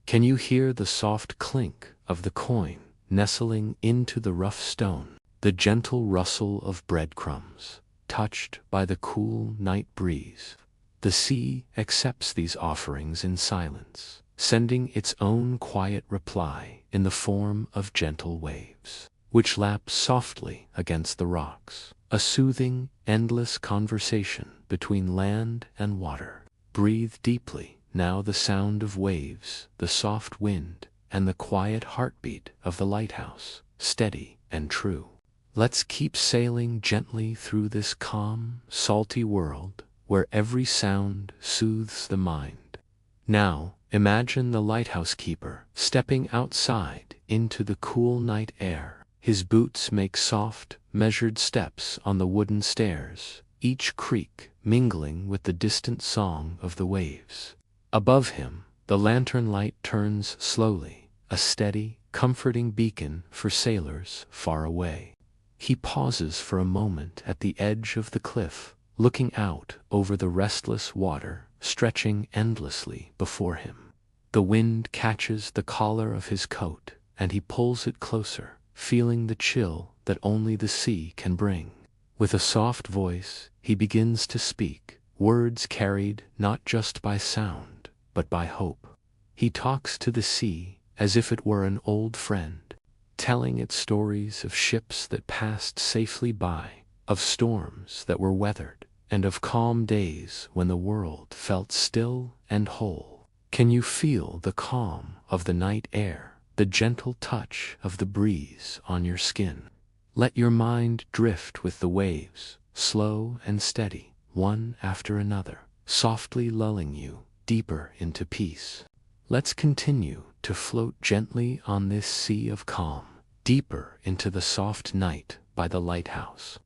Can you hear the soft clink of the coin nestling into the rough stone, the gentle rustle of breadcrumbs, touched by the cool night breeze? The sea accepts these offerings in silence, sending its own quiet reply in the form of gentle waves, which lap softly against the rocks, a soothing, endless conversation between land and water. Breathe deeply, now the sound of waves, the soft wind, and the quiet heartbeat of the lighthouse, steady and true. Let's keep sailing gently through this calm, salty world, where every sound soothes the mind. Now, imagine the lighthouse keeper stepping outside into the cool night air. His boots make soft, measured steps on the wooden stairs, each creak mingling with the distant song of the waves. Above him, the lantern light turns slowly, a steady, comforting beacon for sailors far away. He pauses for a moment at the edge of the cliff, looking out over the restless water stretching endlessly before him. The wind catches the collar of his coat, and he pulls it closer, feeling the chill that only the sea can bring. With a soft voice, he begins to speak, words carried not just by sound, but by hope. He talks to the sea as if it were an old friend, telling it stories of ships that passed safely by, of storms that were weathered, and of calm days when the world felt still and whole. Can you feel the calm of the night air, the gentle touch of the breeze on your skin? Let your mind drift with the waves, slow and steady, one after another, softly lulling you deeper into peace. Let's continue to float gently on this sea of calm, deeper into the soft night by the lighthouse.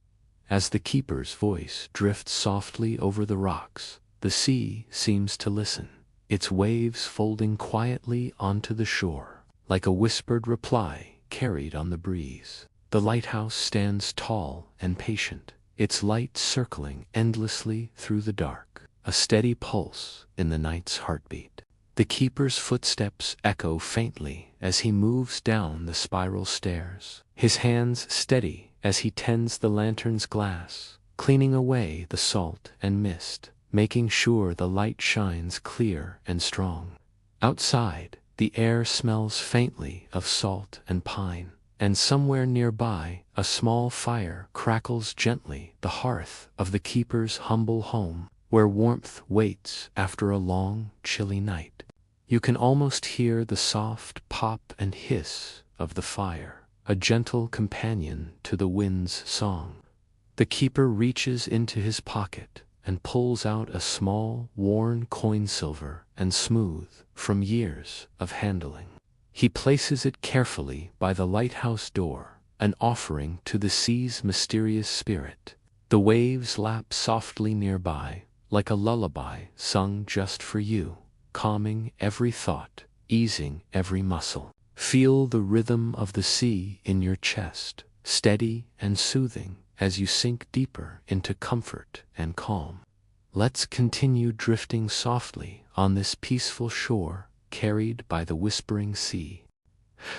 As the keeper's voice drifts softly over the rocks, the sea seems to listen, its waves folding quietly onto the shore, like a whispered reply carried on the breeze. The lighthouse stands tall and patient, its light circling endlessly through the dark, a steady pulse in the night's heartbeat. The keeper's footsteps echo faintly as he moves down the spiral stairs, his hands steady as he tends the lantern's glass, cleaning away the salt and mist, making sure the light shines clear and strong. Outside, the air smells faintly of salt and pine, and somewhere nearby, a small fire crackles gently, the hearth of the keeper's humble home, where warmth waits after a long, chilly night. You can almost hear the soft pop and hiss of the fire, a gentle companion to the wind's song. The keeper reaches into his pocket and pulls out a small, worn coin, silver and smooth from years of handling. He places it carefully by the lighthouse door, an offering to the sea's mysterious spirit. The waves lap softly nearby, like a lullaby sung just for you, calming every thought, easing every muscle. Feel the rhythm of the sea in your chest, steady and soothing as you sink deeper into comfort and calm. Let's continue drifting softly on this peaceful shore, carried by the whispering sea.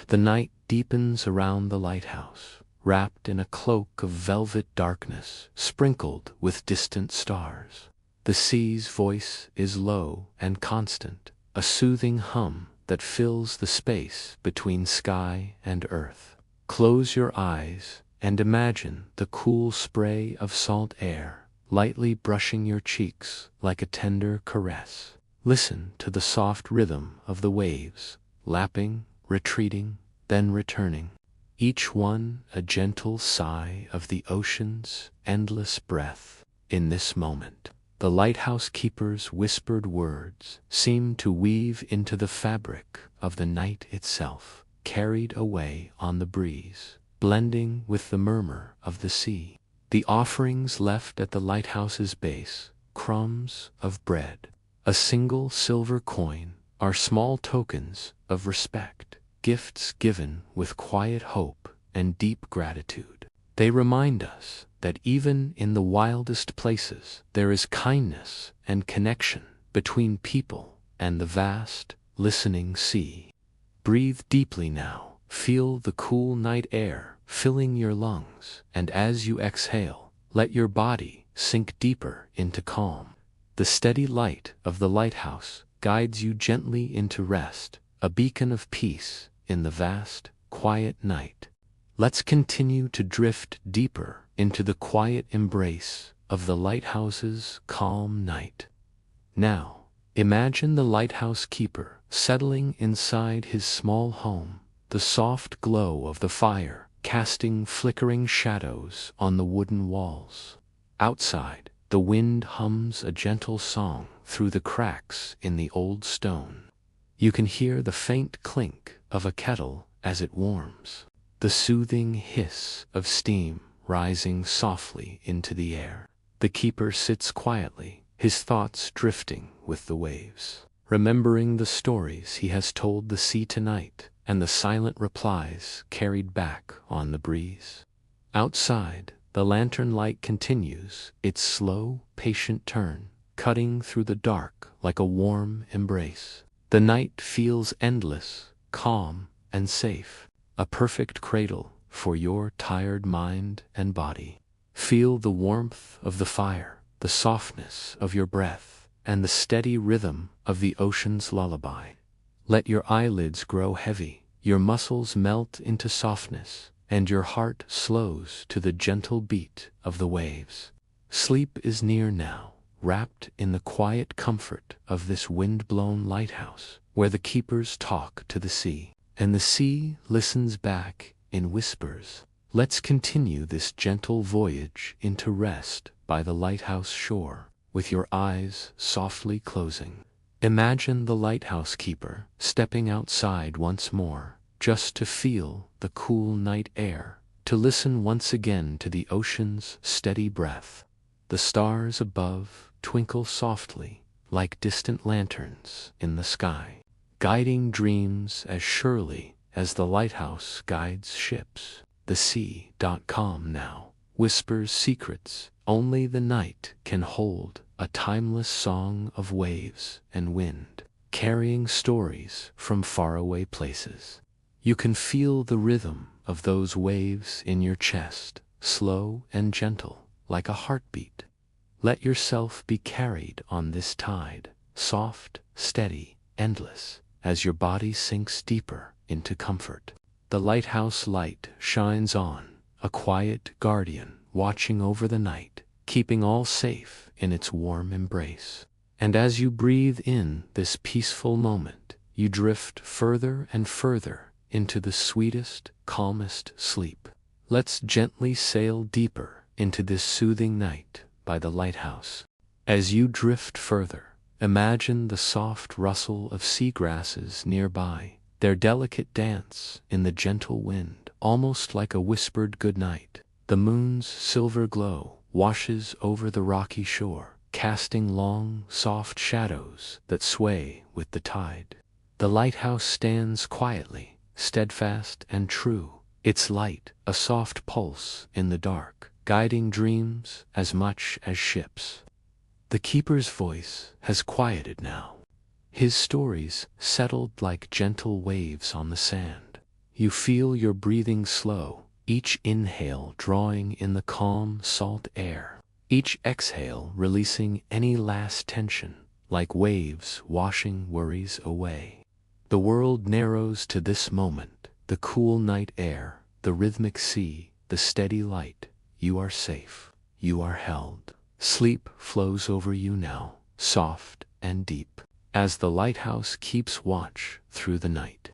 The night deepens around the lighthouse, wrapped in a cloak of velvet darkness, sprinkled with distant stars. The sea's voice is low and constant, a soothing hum that fills the space between sky and earth. Close your eyes and imagine the cool spray of salt air lightly brushing your cheeks like a tender caress. Listen to the soft rhythm of the waves, lapping, retreating, then returning, each one a gentle sigh of the ocean's endless breath. In this moment, the lighthouse keeper's whispered words seem to weave into the fabric of the night itself, carried away on the breeze, blending with the murmur of the sea. The offerings left at the lighthouse's base, crumbs of bread, a single silver coin, are small tokens of respect, gifts given with quiet hope and deep gratitude. They remind us that even in the wildest places there is kindness and connection between people and the vast, listening sea. Breathe deeply now, feel the cool night air filling your lungs, and as you exhale, let your body sink deeper into calm. The steady light of the lighthouse guides you gently into rest, a beacon of peace in the vast, quiet night. Let's continue to drift deeper into the quiet embrace of the lighthouse's calm night. Now, imagine the lighthouse keeper settling inside his small home, the soft glow of the fire casting flickering shadows on the wooden walls. Outside, the wind hums a gentle song through the cracks in the old stone. You can hear the faint clink of a kettle as it warms, the soothing hiss of steam rising softly into the air. The keeper sits quietly, his thoughts drifting with the waves, remembering the stories he has told the sea tonight and the silent replies carried back on the breeze. Outside, the lantern light continues its slow, patient turn, cutting through the dark like a warm embrace. The night feels endless, calm, and safe, a perfect cradle for your tired mind and body. Feel the warmth of the fire, the softness of your breath, and the steady rhythm of the ocean's lullaby. Let your eyelids grow heavy, your muscles melt into softness, and your heart slows to the gentle beat of the waves. Sleep is near now, wrapped in the quiet comfort of this wind-blown lighthouse, where the keepers talk to the sea, and the sea listens back in whispers. Let's continue this gentle voyage into rest by the lighthouse shore, with your eyes softly closing. Imagine the lighthouse keeper stepping outside once more, just to feel the cool night air, to listen once again to the ocean's steady breath. The stars above twinkle softly, like distant lanterns in the sky, guiding dreams as surely as the lighthouse guides ships. The sea.com now whispers secrets only the night can hold, a timeless song of waves and wind, carrying stories from faraway places. You can feel the rhythm of those waves in your chest, slow and gentle, like a heartbeat. Let yourself be carried on this tide, soft, steady, endless, as your body sinks deeper into comfort. The lighthouse light shines on, a quiet guardian watching over the night, keeping all safe in its warm embrace. And as you breathe in this peaceful moment, you drift further and further into the sweetest, calmest sleep. Let's gently sail deeper into this soothing night by the lighthouse. As you drift further, imagine the soft rustle of seagrasses nearby, their delicate dance in the gentle wind, almost like a whispered goodnight. The moon's silver glow washes over the rocky shore, casting long, soft shadows that sway with the tide. The lighthouse stands quietly, steadfast and true, its light a soft pulse in the dark, guiding dreams as much as ships. The keeper's voice has quieted now, his stories settled like gentle waves on the sand. You feel your breathing slow, each inhale drawing in the calm, salt air, each exhale releasing any last tension, like waves washing worries away. The world narrows to this moment, the cool night air, the rhythmic sea, the steady light. You are safe, you are held. Sleep flows over you now, soft and deep, as the lighthouse keeps watch through the night.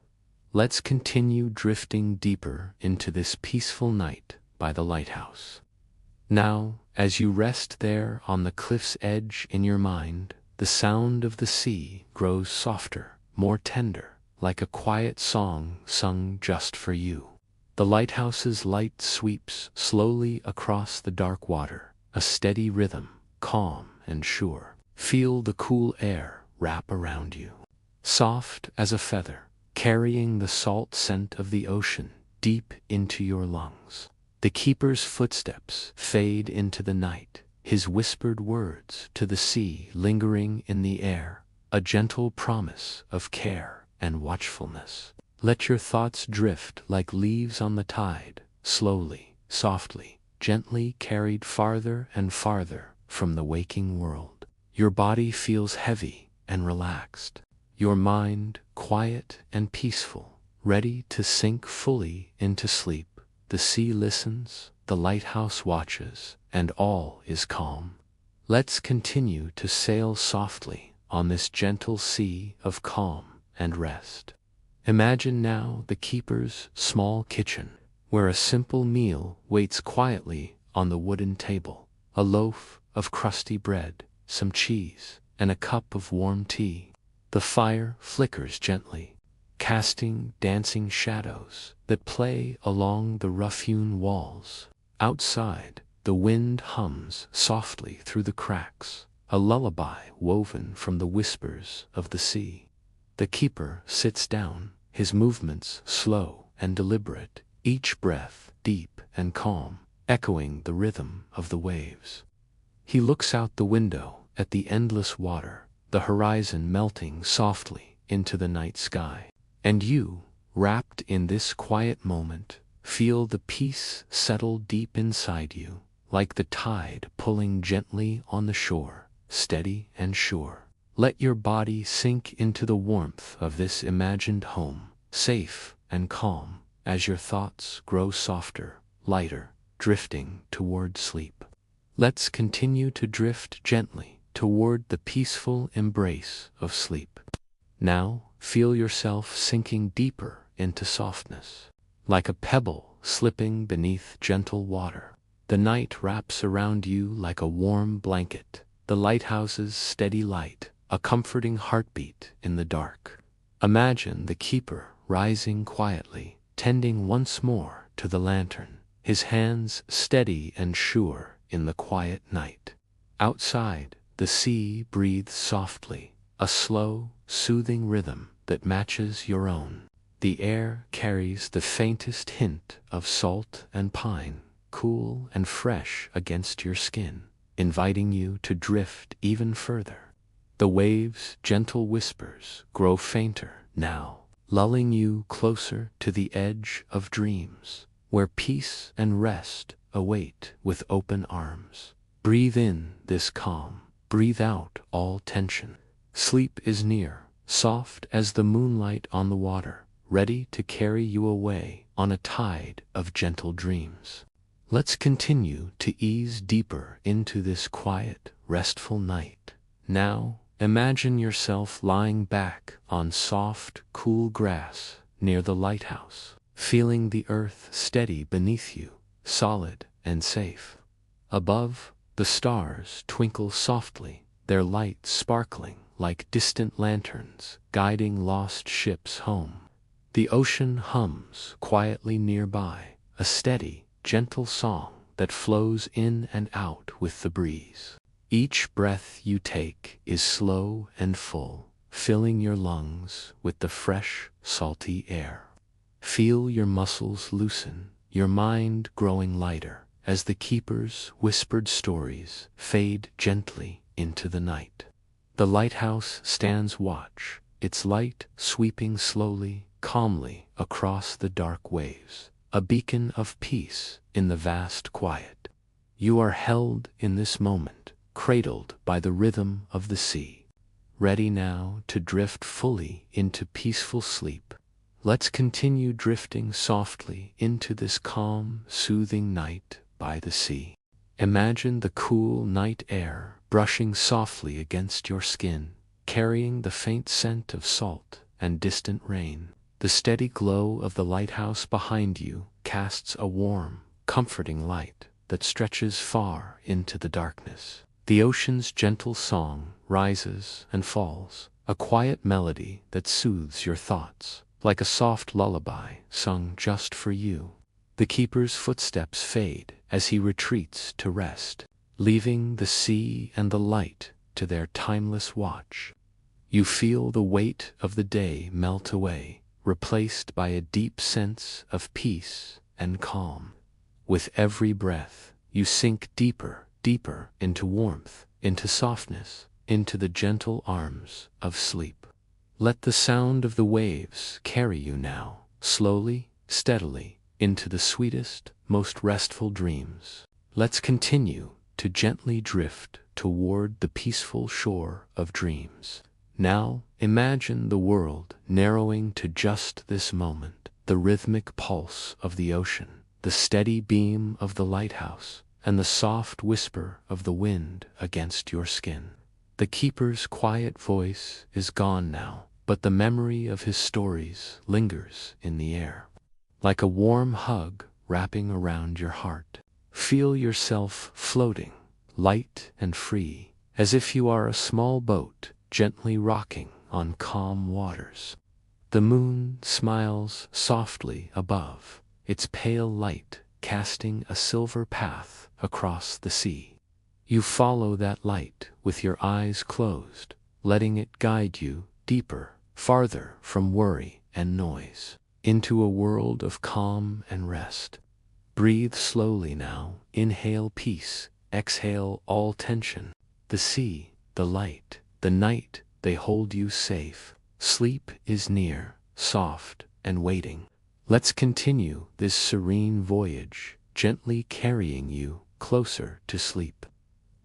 Let's continue drifting deeper into this peaceful night by the lighthouse. Now, as you rest there on the cliff's edge in your mind, the sound of the sea grows softer, more tender, like a quiet song sung just for you. The lighthouse's light sweeps slowly across the dark water, a steady rhythm, calm and sure. Feel the cool air wrap around you, soft as a feather, carrying the salt scent of the ocean deep into your lungs. The keeper's footsteps fade into the night, his whispered words to the sea lingering in the air, a gentle promise of care and watchfulness. Let your thoughts drift like leaves on the tide, slowly, softly, gently carried farther and farther from the waking world. Your body feels heavy and relaxed, your mind quiet and peaceful, ready to sink fully into sleep. The sea listens, the lighthouse watches, and all is calm. Let's continue to sail softly on this gentle sea of calm and rest. Imagine now the keeper's small kitchen, where a simple meal waits quietly on the wooden table. A loaf of crusty bread, some cheese, and a cup of warm tea. The fire flickers gently, casting dancing shadows that play along the rough-hewn walls. Outside, the wind hums softly through the cracks, a lullaby woven from the whispers of the sea. The keeper sits down, his movements slow and deliberate, each breath deep and calm, echoing the rhythm of the waves. He looks out the window at the endless water, the horizon melting softly into the night sky. And you, wrapped in this quiet moment, feel the peace settle deep inside you, like the tide pulling gently on the shore, steady and sure. Let your body sink into the warmth of this imagined home, safe and calm, as your thoughts grow softer, lighter, drifting toward sleep. Let's continue to drift gently toward the peaceful embrace of sleep. Now, feel yourself sinking deeper into softness, like a pebble slipping beneath gentle water. The night wraps around you like a warm blanket, the lighthouse's steady light, a comforting heartbeat in the dark. Imagine the keeper rising quietly, tending once more to the lantern, his hands steady and sure in the quiet night. Outside, the sea breathes softly, a slow, soothing rhythm that matches your own. The air carries the faintest hint of salt and pine, cool and fresh against your skin, inviting you to drift even further. The waves' gentle whispers grow fainter now, lulling you closer to the edge of dreams, where peace and rest await with open arms. Breathe in this calm, breathe out all tension. Sleep is near, soft as the moonlight on the water, ready to carry you away on a tide of gentle dreams. Let's continue to ease deeper into this quiet, restful night. Now, imagine yourself lying back on soft, cool grass near the lighthouse, feeling the earth steady beneath you, solid and safe. Above, the stars twinkle softly, their light sparkling like distant lanterns guiding lost ships home. The ocean hums quietly nearby, a steady, gentle song that flows in and out with the breeze. Each breath you take is slow and full, filling your lungs with the fresh, salty air. Feel your muscles loosen, your mind growing lighter, as the keeper's whispered stories fade gently into the night. The lighthouse stands watch, its light sweeping slowly, calmly across the dark waves, a beacon of peace in the vast quiet. You are held in this moment, cradled by the rhythm of the sea, ready now to drift fully into peaceful sleep. Let's continue drifting softly into this calm, soothing night by the sea. Imagine the cool night air brushing softly against your skin, carrying the faint scent of salt and distant rain. The steady glow of the lighthouse behind you casts a warm, comforting light that stretches far into the darkness. The ocean's gentle song rises and falls, a quiet melody that soothes your thoughts, like a soft lullaby sung just for you. The keeper's footsteps fade as he retreats to rest, leaving the sea and the light to their timeless watch. You feel the weight of the day melt away, replaced by a deep sense of peace and calm. With every breath, you sink deeper, deeper into warmth, into softness, into the gentle arms of sleep. Let the sound of the waves carry you now, slowly, steadily, into the sweetest, most restful dreams. Let's continue to gently drift toward the peaceful shore of dreams. Now, imagine the world narrowing to just this moment, the rhythmic pulse of the ocean, the steady beam of the lighthouse, and the soft whisper of the wind against your skin. The keeper's quiet voice is gone now, but the memory of his stories lingers in the air. Like a warm hug wrapping around your heart, feel yourself floating, light and free, as if you are a small boat gently rocking on calm waters. The moon smiles softly above, its pale light casting a silver path across the sea. You follow that light with your eyes closed, letting it guide you deeper, farther from worry and noise, into a world of calm and rest. Breathe slowly now, inhale peace, exhale all tension. The sea, the light, the night, they hold you safe. Sleep is near, soft and waiting. Let's continue this serene voyage, gently carrying you closer to sleep.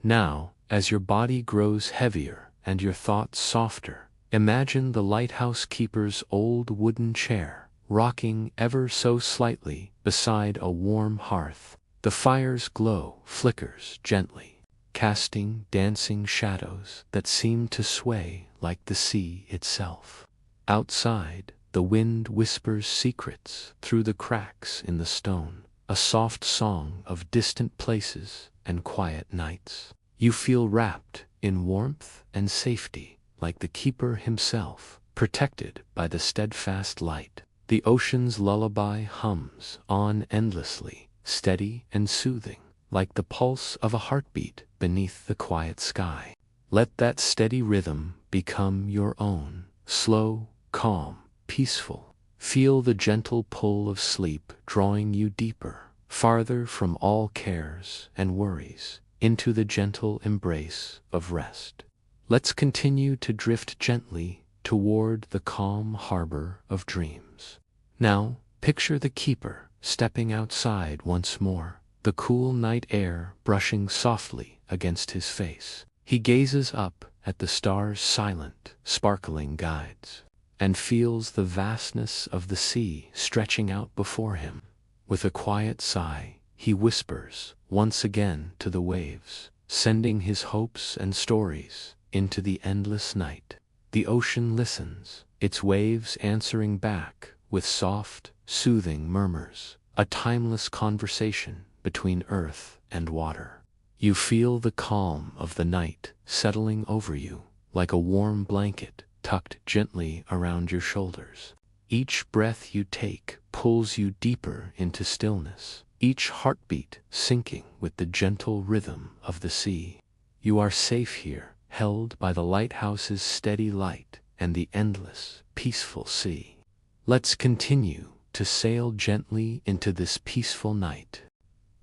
Now, as your body grows heavier and your thoughts softer, imagine the lighthouse keeper's old wooden chair, rocking ever so slightly beside a warm hearth. The fire's glow flickers gently, casting dancing shadows that seem to sway like the sea itself. Outside, the wind whispers secrets through the cracks in the stone, a soft song of distant places and quiet nights. You feel wrapped in warmth and safety, like the keeper himself, protected by the steadfast light. The ocean's lullaby hums on endlessly, steady and soothing, like the pulse of a heartbeat beneath the quiet sky. Let that steady rhythm become your own, slow, calm, peaceful. Feel the gentle pull of sleep drawing you deeper, farther from all cares and worries, into the gentle embrace of rest. Let's continue to drift gently toward the calm harbor of dreams. Now, picture the keeper stepping outside once more, the cool night air brushing softly against his face. He gazes up at the stars' silent, sparkling guides, and feels the vastness of the sea stretching out before him. With a quiet sigh, he whispers once again to the waves, sending his hopes and stories into the endless night. The ocean listens, its waves answering back with soft, soothing murmurs, a timeless conversation between earth and water. You feel the calm of the night settling over you like a warm blanket tucked gently around your shoulders. Each breath you take pulls you deeper into stillness, each heartbeat syncing with the gentle rhythm of the sea. You are safe here, held by the lighthouse's steady light and the endless, peaceful sea. Let's continue to sail gently into this peaceful night.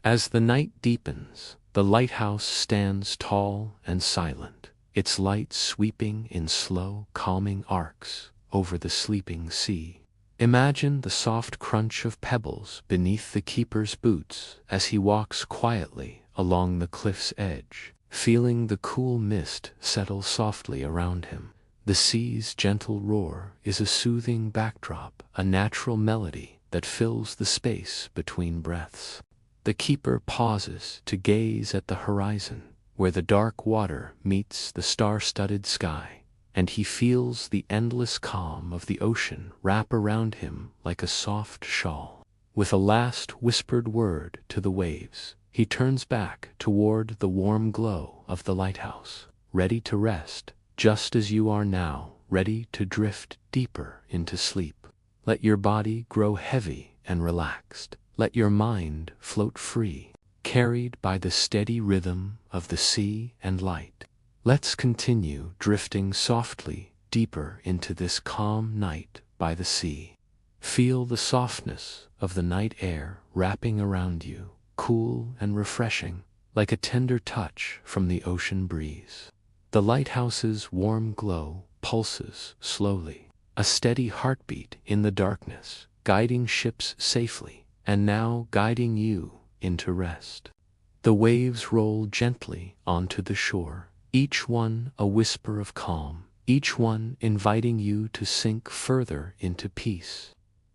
As the night deepens, the lighthouse stands tall and silent, its light sweeping in slow, calming arcs over the sleeping sea. Imagine the soft crunch of pebbles beneath the keeper's boots as he walks quietly along the cliff's edge, feeling the cool mist settle softly around him. The sea's gentle roar is a soothing backdrop, a natural melody that fills the space between breaths. The keeper pauses to gaze at the horizon, where the dark water meets the star-studded sky, and he feels the endless calm of the ocean wrap around him like a soft shawl. With a last whispered word to the waves, he turns back toward the warm glow of the lighthouse, ready to rest, just as you are now, ready to drift deeper into sleep. Let your body grow heavy and relaxed. Let your mind float free, carried by the steady rhythm of the sea and light. Let's continue drifting softly deeper into this calm night by the sea. Feel the softness of the night air wrapping around you, cool and refreshing, like a tender touch from the ocean breeze. The lighthouse's warm glow pulses slowly, a steady heartbeat in the darkness, guiding ships safely, and now guiding you into rest. The waves roll gently onto the shore, each one a whisper of calm, each one inviting you to sink further into peace.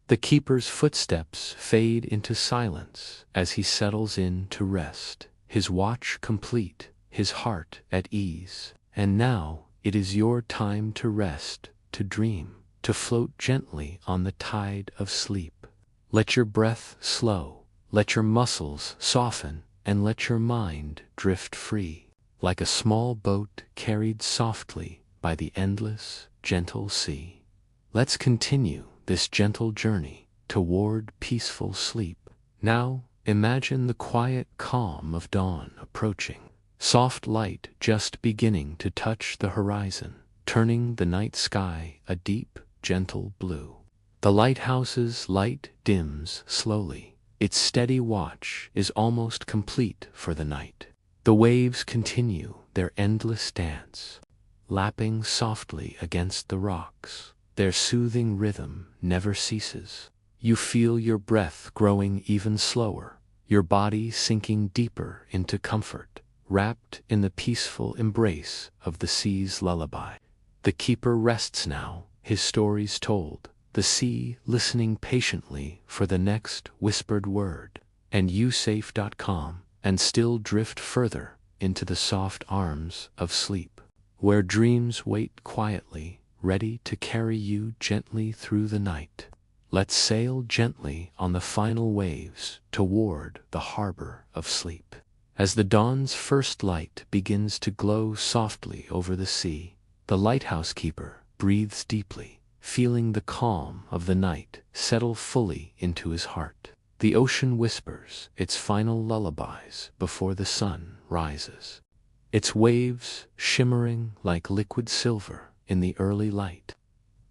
The keeper's footsteps fade into silence as he settles in to rest, his watch complete, his heart at ease. And now it is your time to rest, to dream, to float gently on the tide of sleep. Let your breath slow, let your muscles soften, and let your mind drift free, like a small boat carried softly by the endless, gentle sea. Let's continue this gentle journey toward peaceful sleep. Now, imagine the quiet calm of dawn approaching, soft light just beginning to touch the horizon, turning the night sky a deep, gentle blue. The lighthouse's light dims slowly. Its steady watch is almost complete for the night. The waves continue their endless dance, lapping softly against the rocks. Their soothing rhythm never ceases. You feel your breath growing even slower, your body sinking deeper into comfort, wrapped in the peaceful embrace of the sea's lullaby. The keeper rests now, his stories told, the sea listening patiently for the next whispered word, and you safe.com, and still drift further into the soft arms of sleep, where dreams wait quietly, ready to carry you gently through the night. Let's sail gently on the final waves toward the harbor of sleep. As the dawn's first light begins to glow softly over the sea, the lighthouse keeper breathes deeply, feeling the calm of the night settle fully into his heart. The ocean whispers its final lullabies before the sun rises, its waves shimmering like liquid silver in the early light.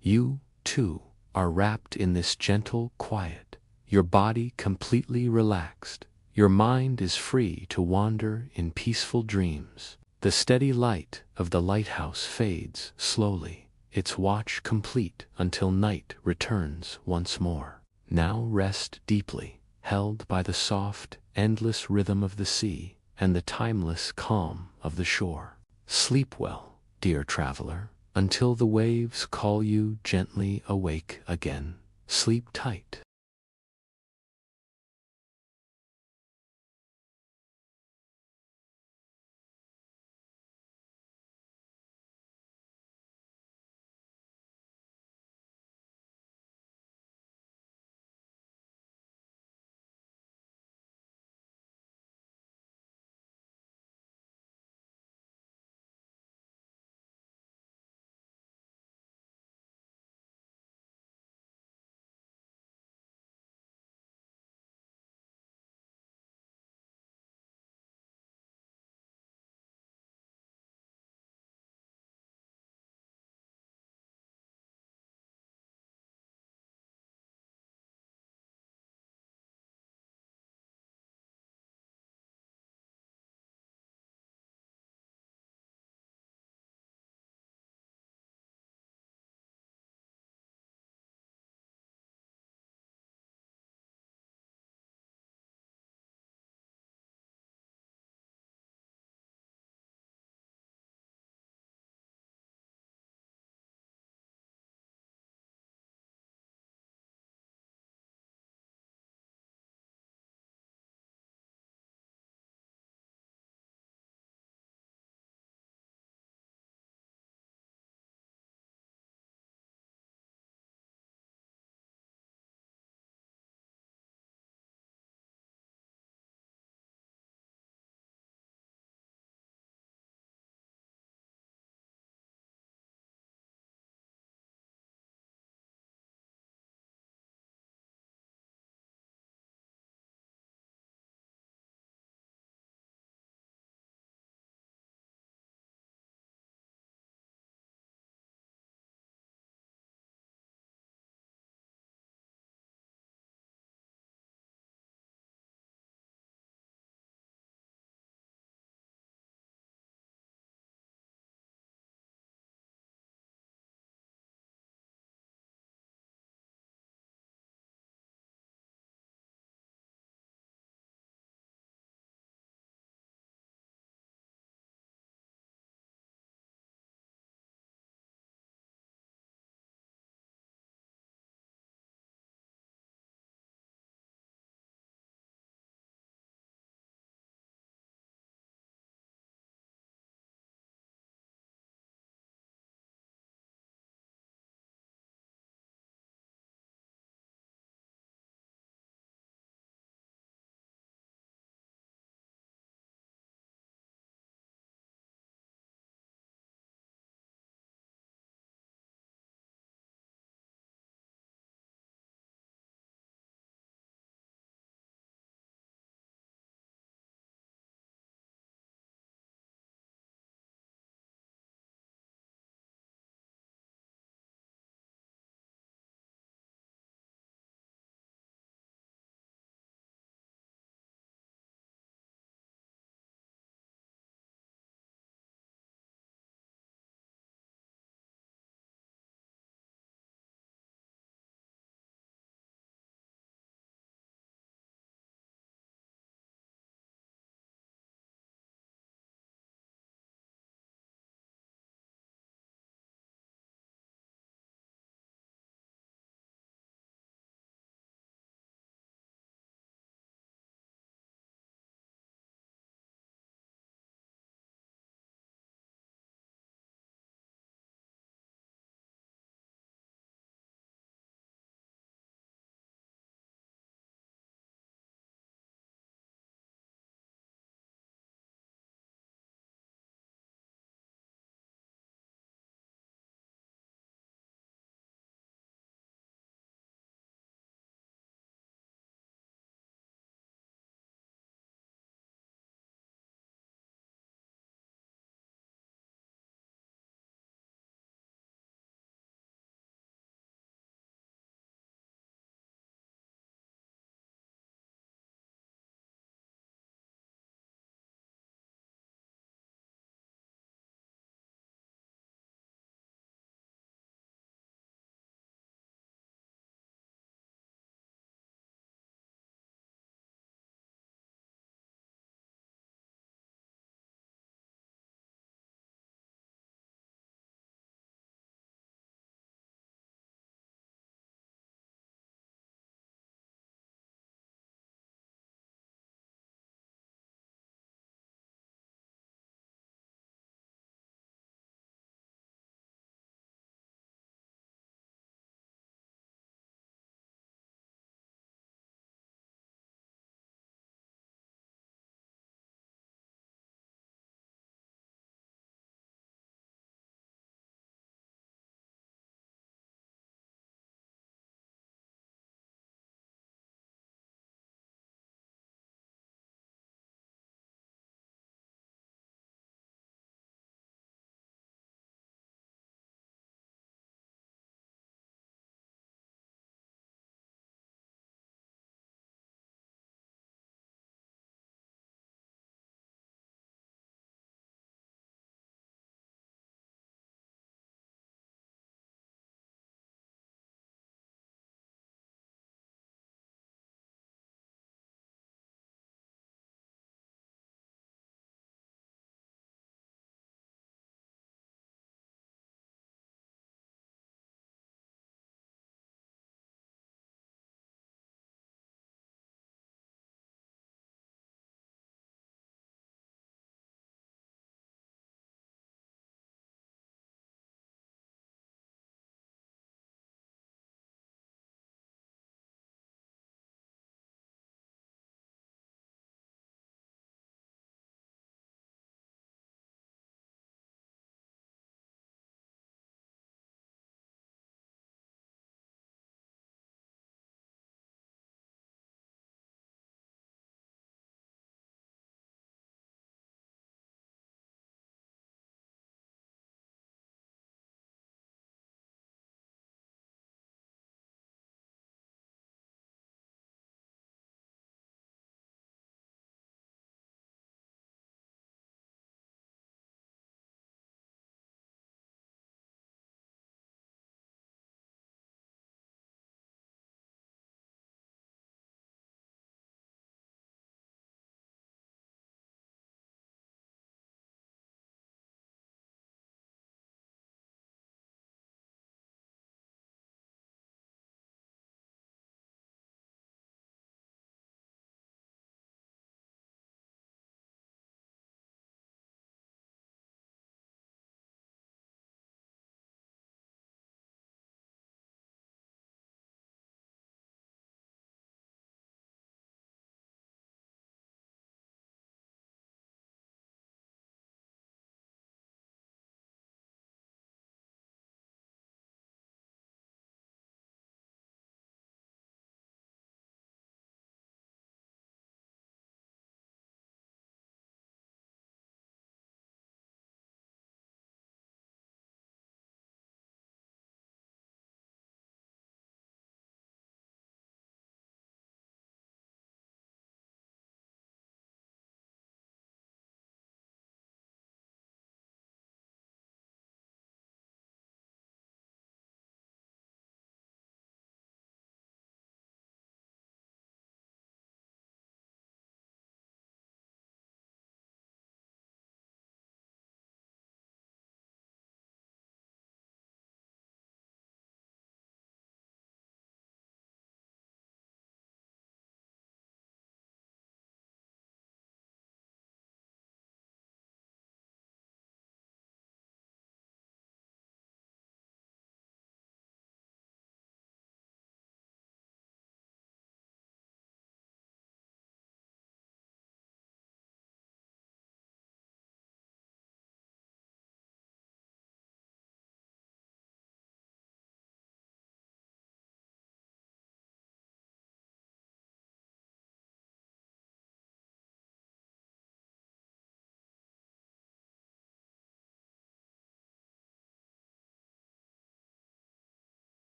You, too, are wrapped in this gentle quiet, your body completely relaxed, your mind is free to wander in peaceful dreams. The steady light of the lighthouse fades slowly, its watch complete until night returns once more. Now rest deeply, held by the soft, endless rhythm of the sea and the timeless calm of the shore. Sleep well, dear traveler, until the waves call you gently awake again. Sleep tight.